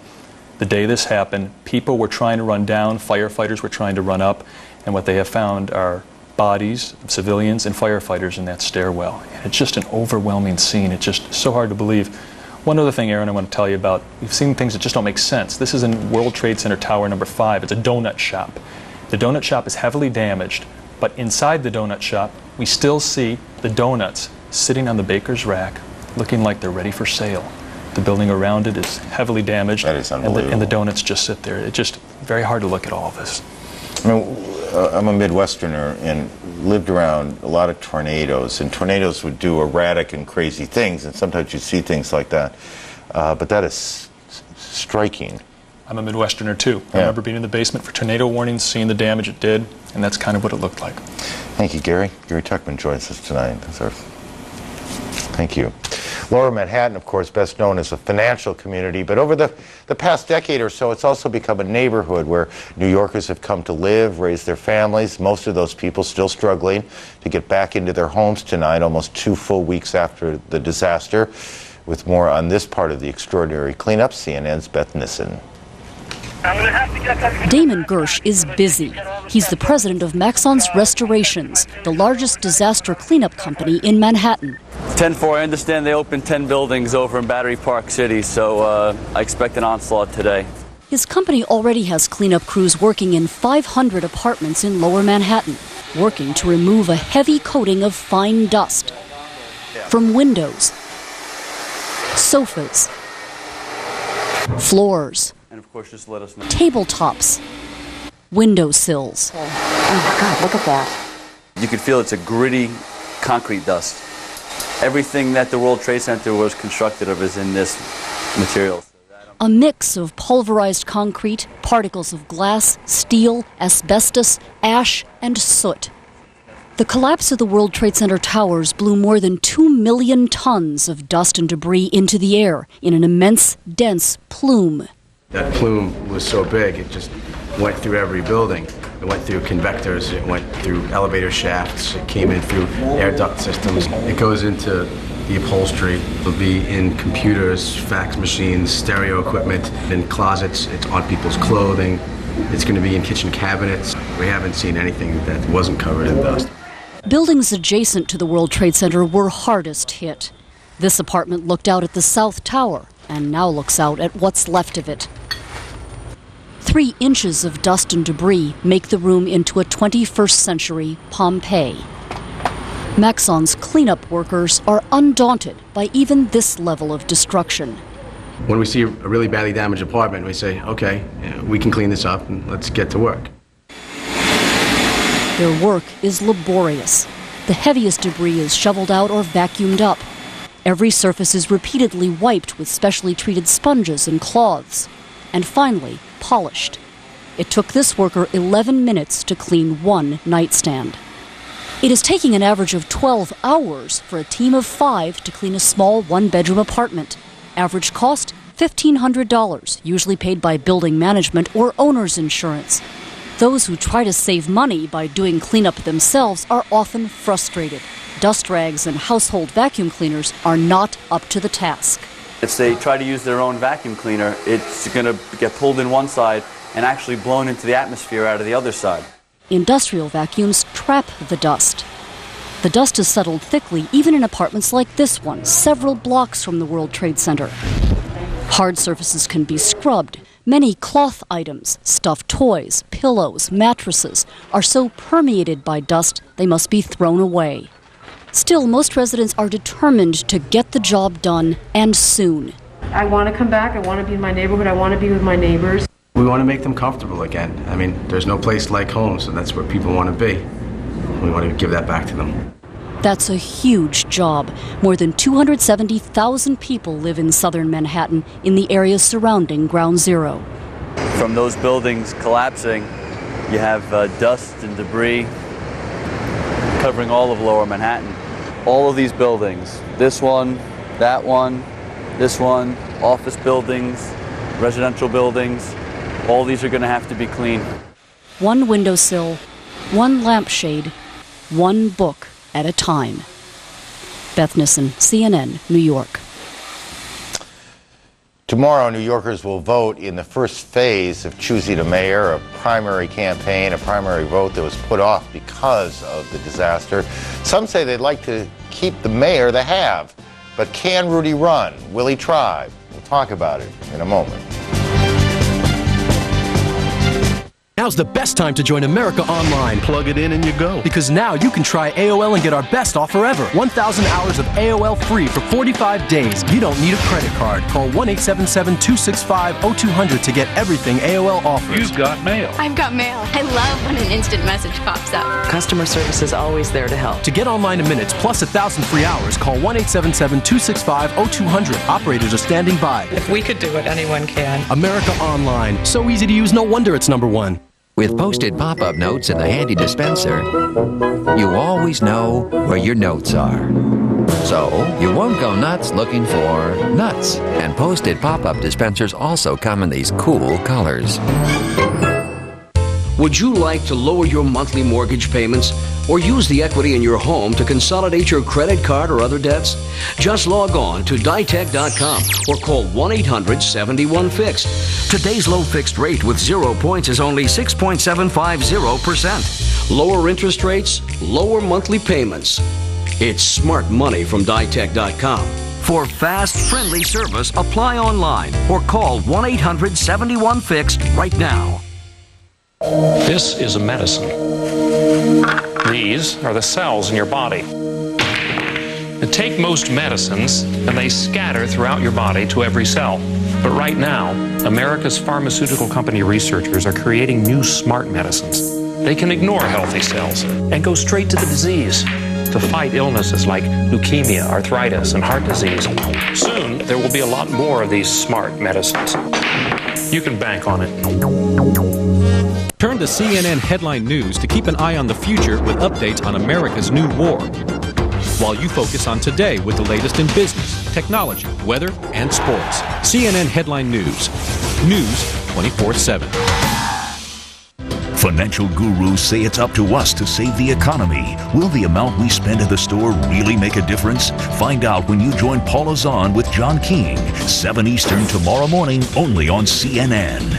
Speaker 11: The day this happened, people were trying to run down, firefighters were trying to run up, and what they have found are bodies of civilians and firefighters in that stairwell. And it's just an overwhelming scene. It's just so hard to believe. One other thing, Aaron, I want to tell you about. We've seen things that just don't make sense. This is in World Trade Center Tower number 5. It's a donut shop. The donut shop is heavily damaged, but inside the donut shop, we still see the donuts sitting on the baker's rack, looking like they're ready for sale. The building around it is heavily damaged,
Speaker 2: that is unbelievable.
Speaker 11: And the donuts just sit there. It's just very hard to look at all of this.
Speaker 2: I mean, I'm a Midwesterner and lived around a lot of tornadoes, and tornadoes would do erratic and crazy things, and sometimes you see things like that. But that is striking.
Speaker 11: I'm a Midwesterner too. I remember being in the basement for tornado warnings, seeing the damage it did, and that's kind of what it looked like.
Speaker 2: Thank you, Gary. Gary Tuchman joins us tonight. Thank you. Lower Manhattan, of course, best known as a financial community, but over the past decade or so, it's also become a neighborhood where New Yorkers have come to live, raise their families. Most of those people still struggling to get back into their homes tonight, almost 2 full weeks after the disaster. With more on this part of the extraordinary cleanup, CNN's Beth Nissen.
Speaker 3: Damon Gersh is busy. He's the president of Maxon's Restorations, the largest disaster cleanup company in Manhattan.
Speaker 7: 10-4, I understand they opened 10 buildings over in Battery Park City, so I expect an onslaught today.
Speaker 3: His company already has cleanup crews working in 500 apartments in Lower Manhattan, working to remove a heavy coating of fine dust from windows, sofas, floors,
Speaker 7: and of course, just let us know.
Speaker 3: Tabletops, windowsills. Oh my God, look at that.
Speaker 7: You can feel it's a gritty concrete dust. Everything that the World Trade Center was constructed of is in this material.
Speaker 3: A mix of pulverized concrete, particles of glass, steel, asbestos, ash, and soot. The collapse of the World Trade Center towers blew more than 2 million tons of dust and debris into the air in an immense, dense plume.
Speaker 15: That plume was so big, it just went through every building. It went through convectors, it went through elevator shafts, it came in through air duct systems. It goes into the upholstery. It'll be in computers, fax machines, stereo equipment, in closets. It's on people's clothing. It's going to be in kitchen cabinets. We haven't seen anything that wasn't covered in dust.
Speaker 3: Buildings adjacent to the World Trade Center were hardest hit. This apartment looked out at the South Tower and now looks out at what's left of it. 3 inches of dust and debris make the room into a 21st century Pompeii. Maxon's cleanup workers are undaunted by even this level of destruction.
Speaker 15: When we see a really badly damaged apartment, we say, okay, we can clean this up and let's get to work.
Speaker 3: Their work is laborious. The heaviest debris is shoveled out or vacuumed up. Every surface is repeatedly wiped with specially treated sponges and cloths. And finally, polished. It took this worker 11 minutes to clean 1 nightstand. It is taking an average of 12 hours for a team of 5 to clean a small 1-bedroom apartment. Average cost, $1,500, usually paid by building management or owner's insurance. Those who try to save money by doing cleanup themselves are often frustrated. Dust rags and household vacuum cleaners are not up to the task.
Speaker 7: If they try to use their own vacuum cleaner, it's going to get pulled in one side and actually blown into the atmosphere out of the other side.
Speaker 3: Industrial vacuums trap the dust. The dust is settled thickly even in apartments like this one, several blocks from the World Trade Center. Hard surfaces can be scrubbed. Many cloth items, stuffed toys, pillows, mattresses, are so permeated by dust they must be thrown away. Still, most residents are determined to get the job done, and soon.
Speaker 16: I want to come back. I want to be in my neighborhood. I want to be with my neighbors.
Speaker 15: We want to make them comfortable again. I mean, there's no place like home, so that's where people want to be. We want to give that back to them.
Speaker 3: That's a huge job. More than 270,000 people live in southern Manhattan in the areas surrounding Ground Zero.
Speaker 7: From those buildings collapsing, you have dust and debris covering all of Lower Manhattan. All of these buildings, this one, that one, this one, office buildings, residential buildings, all these are going to have to be clean.
Speaker 3: One windowsill, one lampshade, one book at a time. Beth Nissen, CNN, New York.
Speaker 2: Tomorrow, New Yorkers will vote in the first phase of choosing a mayor, a primary campaign, a primary vote that was put off because of the disaster. Some say they'd like to keep the mayor they have. But can Rudy run? Will he try? We'll talk about it in a moment.
Speaker 9: Now's the best time to join America Online.
Speaker 8: Plug it in and you go.
Speaker 9: Because now you can try AOL and get our best offer ever. 1,000 hours of AOL free for 45 days. You don't need a credit card. Call 1-877-265-0200 to get everything AOL offers.
Speaker 8: You've got mail.
Speaker 12: I've got mail. I love when an instant message pops up.
Speaker 17: Customer service is always there to help.
Speaker 9: To get online in minutes plus 1,000 free hours, call 1-877-265-0200. Operators are standing by.
Speaker 17: If we could do it, anyone can.
Speaker 9: America Online. So easy to use, no wonder it's #1.
Speaker 18: With posted pop-up notes and the handy dispenser, you always know where your notes are. So you won't go nuts looking for nuts. And posted pop-up dispensers also come in these cool colors.
Speaker 20: Would you like to lower your monthly mortgage payments or use the equity in your home to consolidate your credit card or other debts? Just log on to Ditech.com or call 1-800-71-FIXED. Today's low fixed rate with 0 points is only 6.750%. Lower interest rates, lower monthly payments. It's smart money from Ditech.com. For fast, friendly service, apply online or call 1-800-71-FIXED right now.
Speaker 21: This is a medicine. These are the cells in your body. Take most medicines and they scatter throughout your body to every cell. But right now, America's pharmaceutical company researchers are creating new smart medicines. They can ignore healthy cells and go straight to the disease to fight illnesses like leukemia, arthritis, and heart disease. Soon, there will be a lot more of these smart medicines. You can bank on it.
Speaker 22: Turn to CNN Headline News to keep an eye on the future with updates on America's new war. While you focus on today with the latest in business, technology, weather, and sports. CNN Headline News. News 24/7.
Speaker 30: Financial gurus say it's up to us to save the economy. Will the amount we spend at the store really make a difference? Find out when you join Paula Zahn with John King, 7 Eastern tomorrow morning, only on CNN.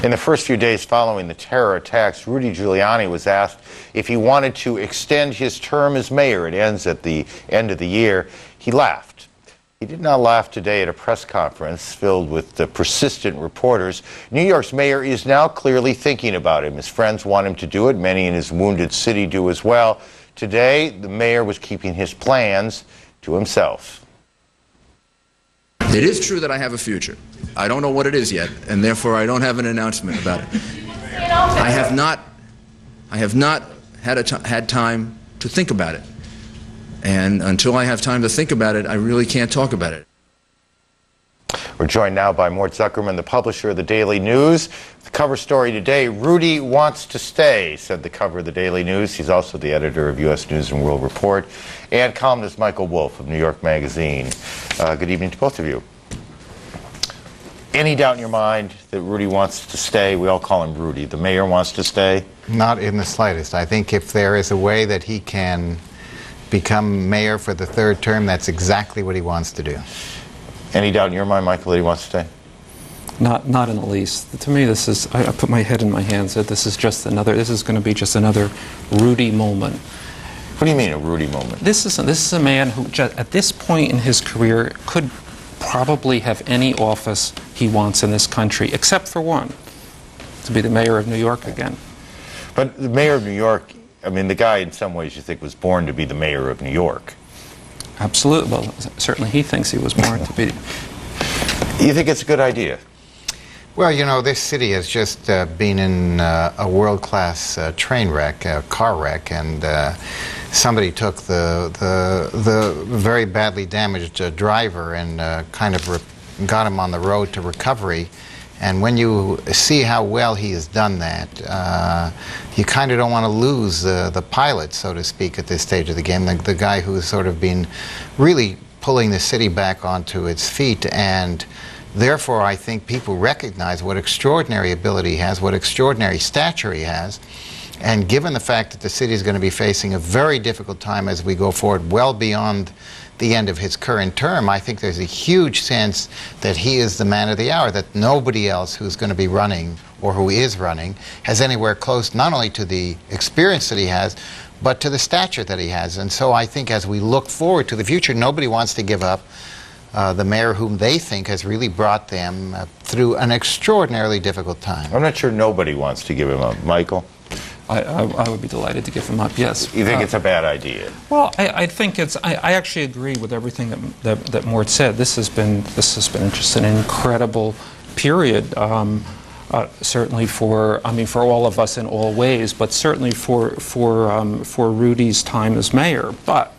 Speaker 2: In the first few days following the terror attacks, Rudy Giuliani was asked if he wanted to extend his term as mayor. It ends at the end of the year. He laughed. He did not laugh today at a press conference filled with persistent reporters. New York's mayor is now clearly thinking about him. His friends want him to do it. Many in his wounded city do as well. Today, the mayor was keeping his plans to himself.
Speaker 23: It is true that I have a future. I don't know what it is yet, and therefore I don't have an announcement about it. I have not had time to think about it. And until I have time to think about it, I really can't talk about it.
Speaker 2: We're joined now by Mort Zuckerman, the publisher of the Daily News. The cover story today, Rudy wants to stay, said the cover of the Daily News. He's also the editor of U.S. News and World Report, and columnist Michael Wolff of New York Magazine. Good evening to both of you. Any doubt in your mind that Rudy wants to stay? We all call him Rudy. The mayor wants to stay?
Speaker 24: Not in the slightest. I think if there is a way that he can become mayor for the third term, that's exactly what he wants to do.
Speaker 2: Any doubt in your mind, Michael, that he wants to stay?
Speaker 25: Not in the least. To me, this is, I put my head in my hands that this is going to be just another Rudy moment.
Speaker 2: What do you mean, a Rudy moment?
Speaker 25: This is a man who, at this point in his career, could probably have any office he wants in this country, except for one, to be the mayor of New York again.
Speaker 2: But the mayor of New York, I mean, the guy in some ways you think was born to be the mayor of New York.
Speaker 25: Absolutely. Well, certainly he thinks he was born to be.
Speaker 2: You think it's a good idea?
Speaker 24: Well, you know, this city has just been in a world-class train wreck, car wreck, and somebody took the very badly damaged driver and kind of got him on the road to recovery. And when you see how well he has done that, you kind of don't want to lose the pilot, so to speak, at this stage of the game, the guy who's sort of been really pulling the city back onto its feet, and therefore I think people recognize what extraordinary ability he has, what extraordinary stature he has, and given the fact that the city is going to be facing a very difficult time as we go forward, well beyond the end of his current term, I think there's a huge sense that he is the man of the hour, that nobody else who's going to be running or who is running has anywhere close not only to the experience that he has, but to the stature that he has. And so I think as we look forward to the future, nobody wants to give up the mayor whom they think has really brought them through an extraordinarily difficult time.
Speaker 2: I'm not sure nobody wants to give him up. Michael?
Speaker 25: I would be delighted to give him up, yes.
Speaker 2: You think it's a bad idea?
Speaker 25: Well, I think it's, I actually agree with everything that Mort said. This has been just an incredible period, certainly for all of us in all ways, but certainly for Rudy's time as mayor. But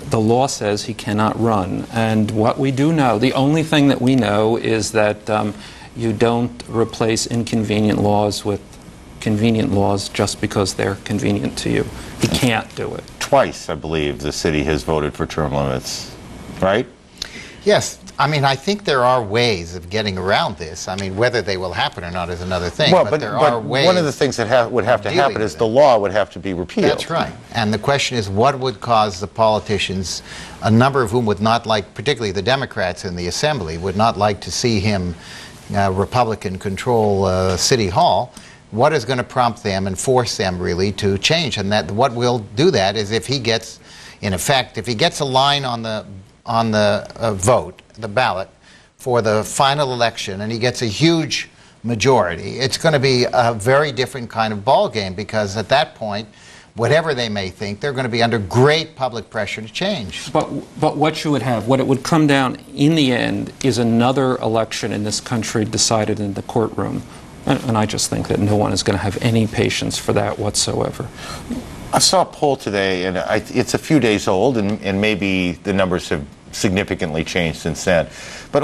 Speaker 25: the law says he cannot run, and what we do know, the only thing that we know is that you don't replace inconvenient laws with convenient laws just because they're convenient to you. He can't do it.
Speaker 2: Twice, I believe, the city has voted for term limits, right?
Speaker 24: Yes. I mean, I think there are ways of getting around this. I mean, whether they will happen or not is another thing.
Speaker 2: Well,
Speaker 24: but there are ways.
Speaker 2: One of the things that would have to happen is the law would have to be repealed.
Speaker 24: That's right. And the question is, what would cause the politicians, a number of whom would not like, particularly the Democrats in the Assembly, would not like to see him Republican control City Hall, what is going to prompt them and force them really to change? And that what will do that is if he gets, in effect, if he gets a line on the vote, the ballot, for the final election, and he gets a huge majority, it's going to be a very different kind of ball game, because at that point, whatever they may think, they're going to be under great public pressure to change.
Speaker 25: But what you would have, what it would come down in the end, is another election in this country decided in the courtroom. And I just think that no one is going to have any patience for that whatsoever.
Speaker 2: I saw a poll today, and it's a few days old, and maybe the numbers have significantly changed since then. But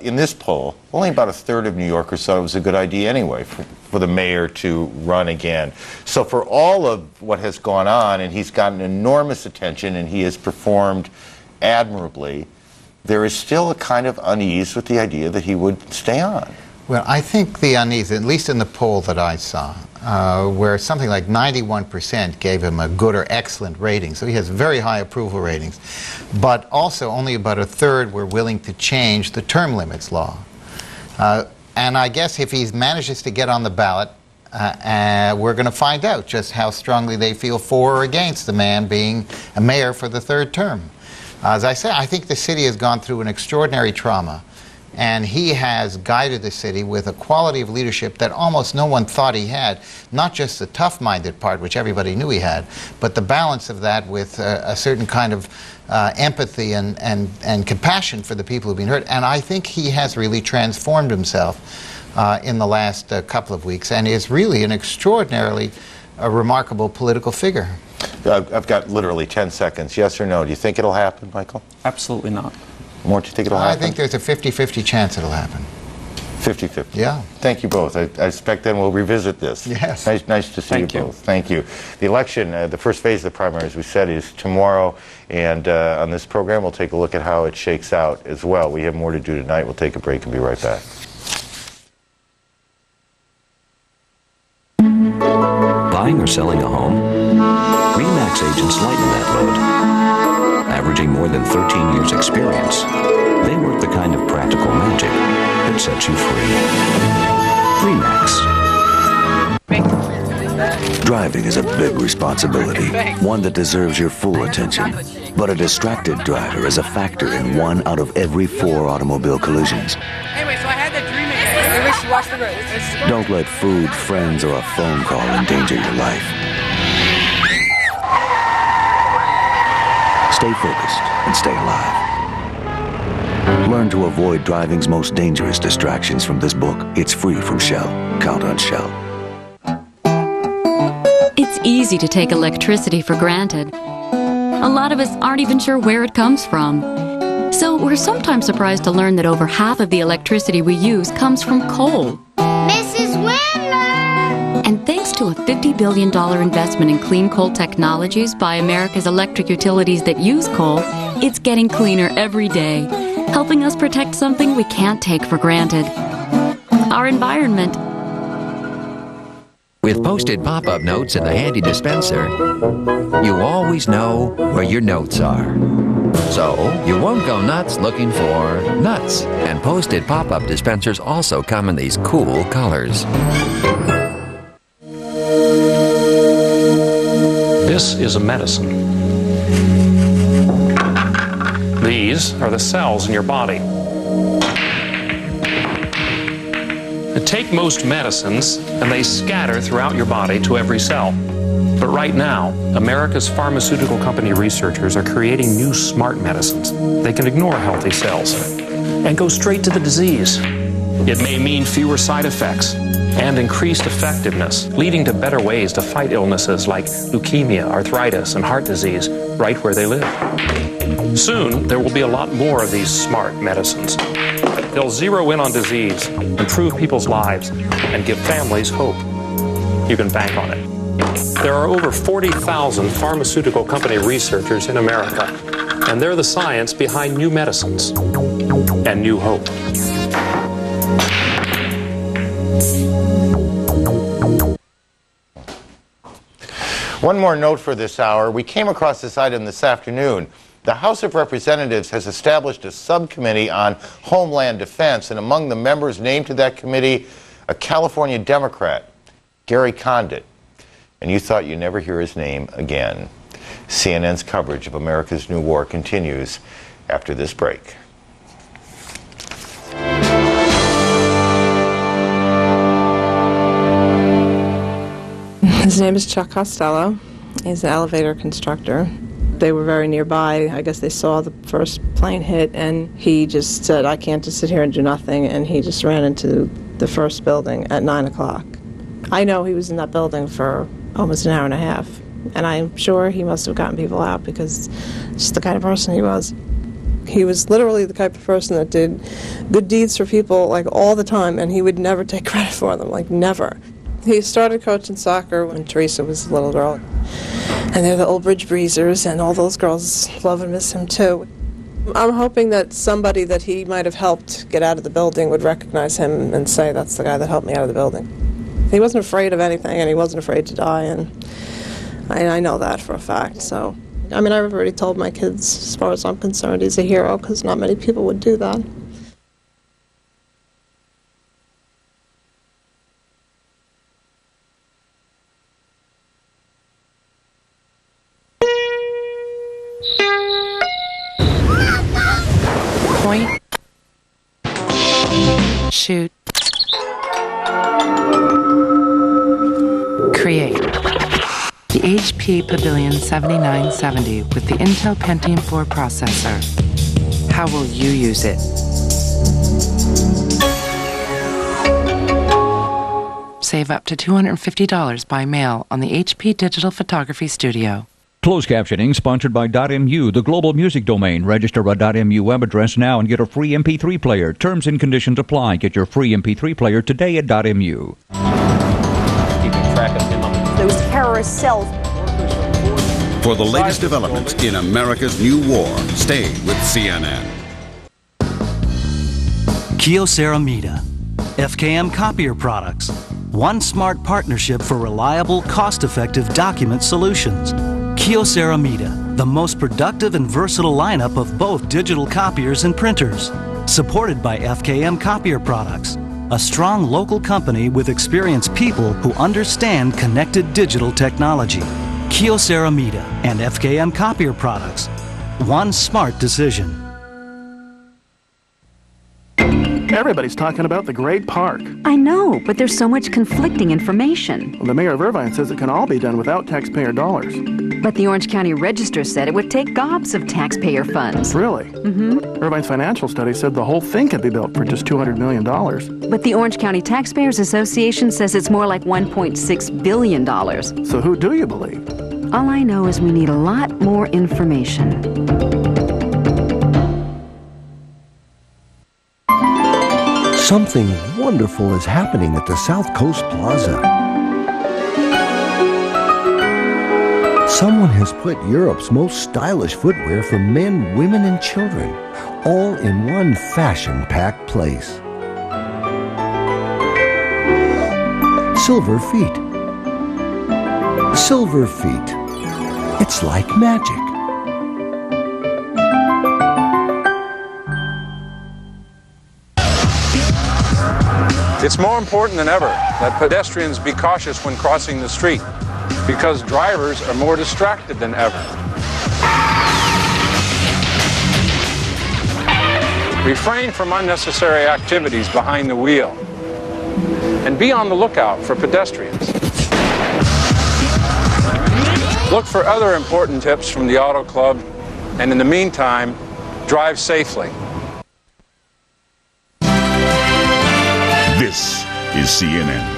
Speaker 2: in this poll, only about a third of New Yorkers thought it was a good idea anyway for the mayor to run again. So for all of what has gone on, and he's gotten enormous attention and he has performed admirably, there is still a kind of unease with the idea that he would stay on.
Speaker 24: Well, I think the unease, at least in the poll that I saw, where something like 91% gave him a good or excellent rating, so he has very high approval ratings, but also only about a third were willing to change the term limits law. And I guess if he manages to get on the ballot, we're going to find out just how strongly they feel for or against the man being a mayor for the third term. As I said, I think the city has gone through an extraordinary trauma, and he has guided the city with a quality of leadership that almost no one thought he had. Not just the tough-minded part, which everybody knew he had, but the balance of that with a certain kind of empathy and compassion for the people who've been hurt. And I think he has really transformed himself in the last couple of weeks, and is really an extraordinarily remarkable political figure.
Speaker 2: I've got literally 10 seconds. Yes or no? Do you think it'll happen, Michael?
Speaker 25: Absolutely not.
Speaker 2: More, do you think it'll happen?
Speaker 24: I think there's a 50-50 chance it'll happen.
Speaker 2: 50-50?
Speaker 24: Yeah.
Speaker 2: Thank you both. I expect then we'll revisit this.
Speaker 24: Yes.
Speaker 2: Nice to see you both. Thank you. The election, the first phase of the primary, as we said, is tomorrow. And on this program, we'll take a look at how it shakes out as well. We have more to do tonight. We'll take a break and be right back.
Speaker 5: Buying or selling a home? RE/MAX agents lighten that load. Averaging more than 13 years experience, they work the kind of practical magic that sets you free. RE/MAX.
Speaker 30: Driving is a big responsibility, one that deserves your full attention. But a distracted driver is a factor in 1 out of every 4 automobile collisions.
Speaker 6: Anyway, so I had that dream. Maybe we should watch the road.
Speaker 30: Don't let food, friends, or a phone call endanger your life. Stay focused and stay alive. Learn to avoid driving's most dangerous distractions from this book. It's free from Shell. Count on Shell.
Speaker 10: It's easy to take electricity for granted. A lot of us aren't even sure where it comes from. So we're sometimes surprised to learn that over half of the electricity we use comes from coal.
Speaker 13: Mrs. Windler!
Speaker 10: And thanks to a $50 billion investment in clean coal technologies by America's electric utilities that use coal, it's getting cleaner every day, helping us protect something we can't take for granted: our environment.
Speaker 18: With posted pop-up notes in the handy dispenser, you always know where your notes are. So you won't go nuts looking for nuts. And posted pop-up dispensers also come in these cool colors.
Speaker 21: This is a medicine. These are the cells in your body. Take most medicines, and they scatter throughout your body to every cell. But right now, America's pharmaceutical company researchers are creating new smart medicines. They can ignore healthy cells and go straight to the disease. It may mean fewer side effects and increased effectiveness, leading to better ways to fight illnesses like leukemia, arthritis, and heart disease right where they live. Soon, there will be a lot more of these smart medicines. They'll zero in on disease, improve people's lives, and give families hope. You can bank on it. There are over 40,000 pharmaceutical company researchers in America, and they're the science behind new medicines and new hope.
Speaker 2: One more note for this hour. We came across this item this afternoon. The House of Representatives has established a subcommittee on Homeland Defense, and among the members named to that committee, a California Democrat, Gary Condit. And you thought you'd never hear his name again. CNN's coverage of America's new war continues after this break.
Speaker 1: His name is Chuck Costello. He's an elevator constructor. They were very nearby. I guess they saw the first plane hit, and he just said, I can't just sit here and do nothing, and he just ran into the first building at 9 o'clock. I know he was in that building for almost an hour and a half, and I'm sure he must have gotten people out because it's just the kind of person he was. He was literally the type of person that did good deeds for people like all the time, and he would never take credit for them, like never. He started coaching soccer when Teresa was a little girl. And they're the Old Bridge Breezers, and all those girls love and miss him too. I'm hoping that somebody that he might have helped get out of the building would recognize him and say, that's the guy that helped me out of the building. He wasn't afraid of anything, and he wasn't afraid to die, and I know that for a fact. So, I mean, I've already told my kids, as far as I'm concerned, he's a hero, because not many people would do that.
Speaker 17: Point. Shoot. Create. The HP Pavilion 7970 with the Intel Pentium 4 processor. How will you use it? Save up to $250 by mail on the HP Digital Photography Studio.
Speaker 4: Closed captioning sponsored by .mu, the global music domain. Register a .mu web address now and get a free MP3 player. Terms and conditions apply. Get your free MP3 player today at .mu.
Speaker 11: Keeping track of him on those terrorist cells.
Speaker 13: For the latest developments in America's new war, stay with CNN.
Speaker 14: Kyocera Media, FKM Copier Products. One smart partnership for reliable, cost-effective document solutions. Kyocera Media, the most productive and versatile lineup of both digital copiers and printers. Supported by FKM Copier Products, a strong local company with experienced people who understand connected digital technology. Kyocera Media and FKM Copier Products. One smart decision.
Speaker 19: Everybody's talking about the Great Park.
Speaker 26: I know, but there's so much conflicting information.
Speaker 19: Well, the mayor of Irvine says it can all be done without taxpayer dollars.
Speaker 26: But the Orange County Register said it would take gobs of taxpayer funds.
Speaker 19: Really?
Speaker 26: Mm-hmm.
Speaker 19: Irvine's financial study said the whole thing could be built for just $200 million.
Speaker 26: But the Orange County Taxpayers Association says it's more like $1.6 billion.
Speaker 19: So who do you believe?
Speaker 26: All I know is we need a lot more information.
Speaker 27: Something wonderful is happening at the South Coast Plaza.
Speaker 3: Someone has put Europe's most stylish footwear for men, women, and children, all in one fashion-packed place. Silver Feet. Silver Feet. It's like magic.
Speaker 7: It's more important than ever that pedestrians be cautious when crossing the street, because drivers are more distracted than ever. Refrain from unnecessary activities behind the wheel, and be on the lookout for pedestrians. Look for other important tips from the Auto Club, and in the meantime, drive safely.
Speaker 30: This is CNN.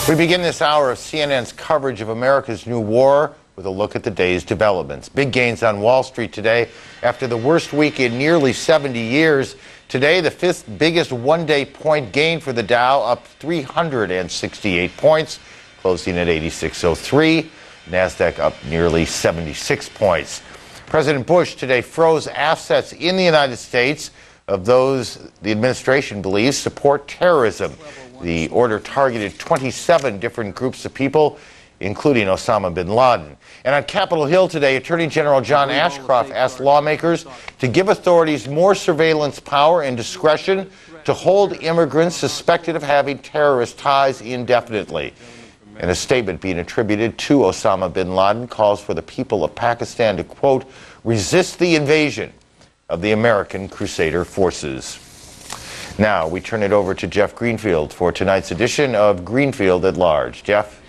Speaker 2: We begin this hour of CNN's coverage of America's new war with a look at the day's developments. Big gains on Wall Street today after the worst week in nearly 70 years. Today, the fifth biggest one-day point gain for the Dow, up 368 points, closing at 8603. NASDAQ up nearly 76 points. President Bush today froze assets in the United States of those the administration believes support terrorism. The order targeted 27 different groups of people, including Osama bin Laden. And on Capitol Hill today, Attorney General John Ashcroft asked lawmakers to give authorities more surveillance power and discretion to hold immigrants suspected of having terrorist ties indefinitely. And a statement being attributed to Osama bin Laden calls for the people of Pakistan to, quote, resist the invasion of the American Crusader forces. Now, we turn it over to Jeff Greenfield for tonight's edition of Greenfield at Large. Jeff?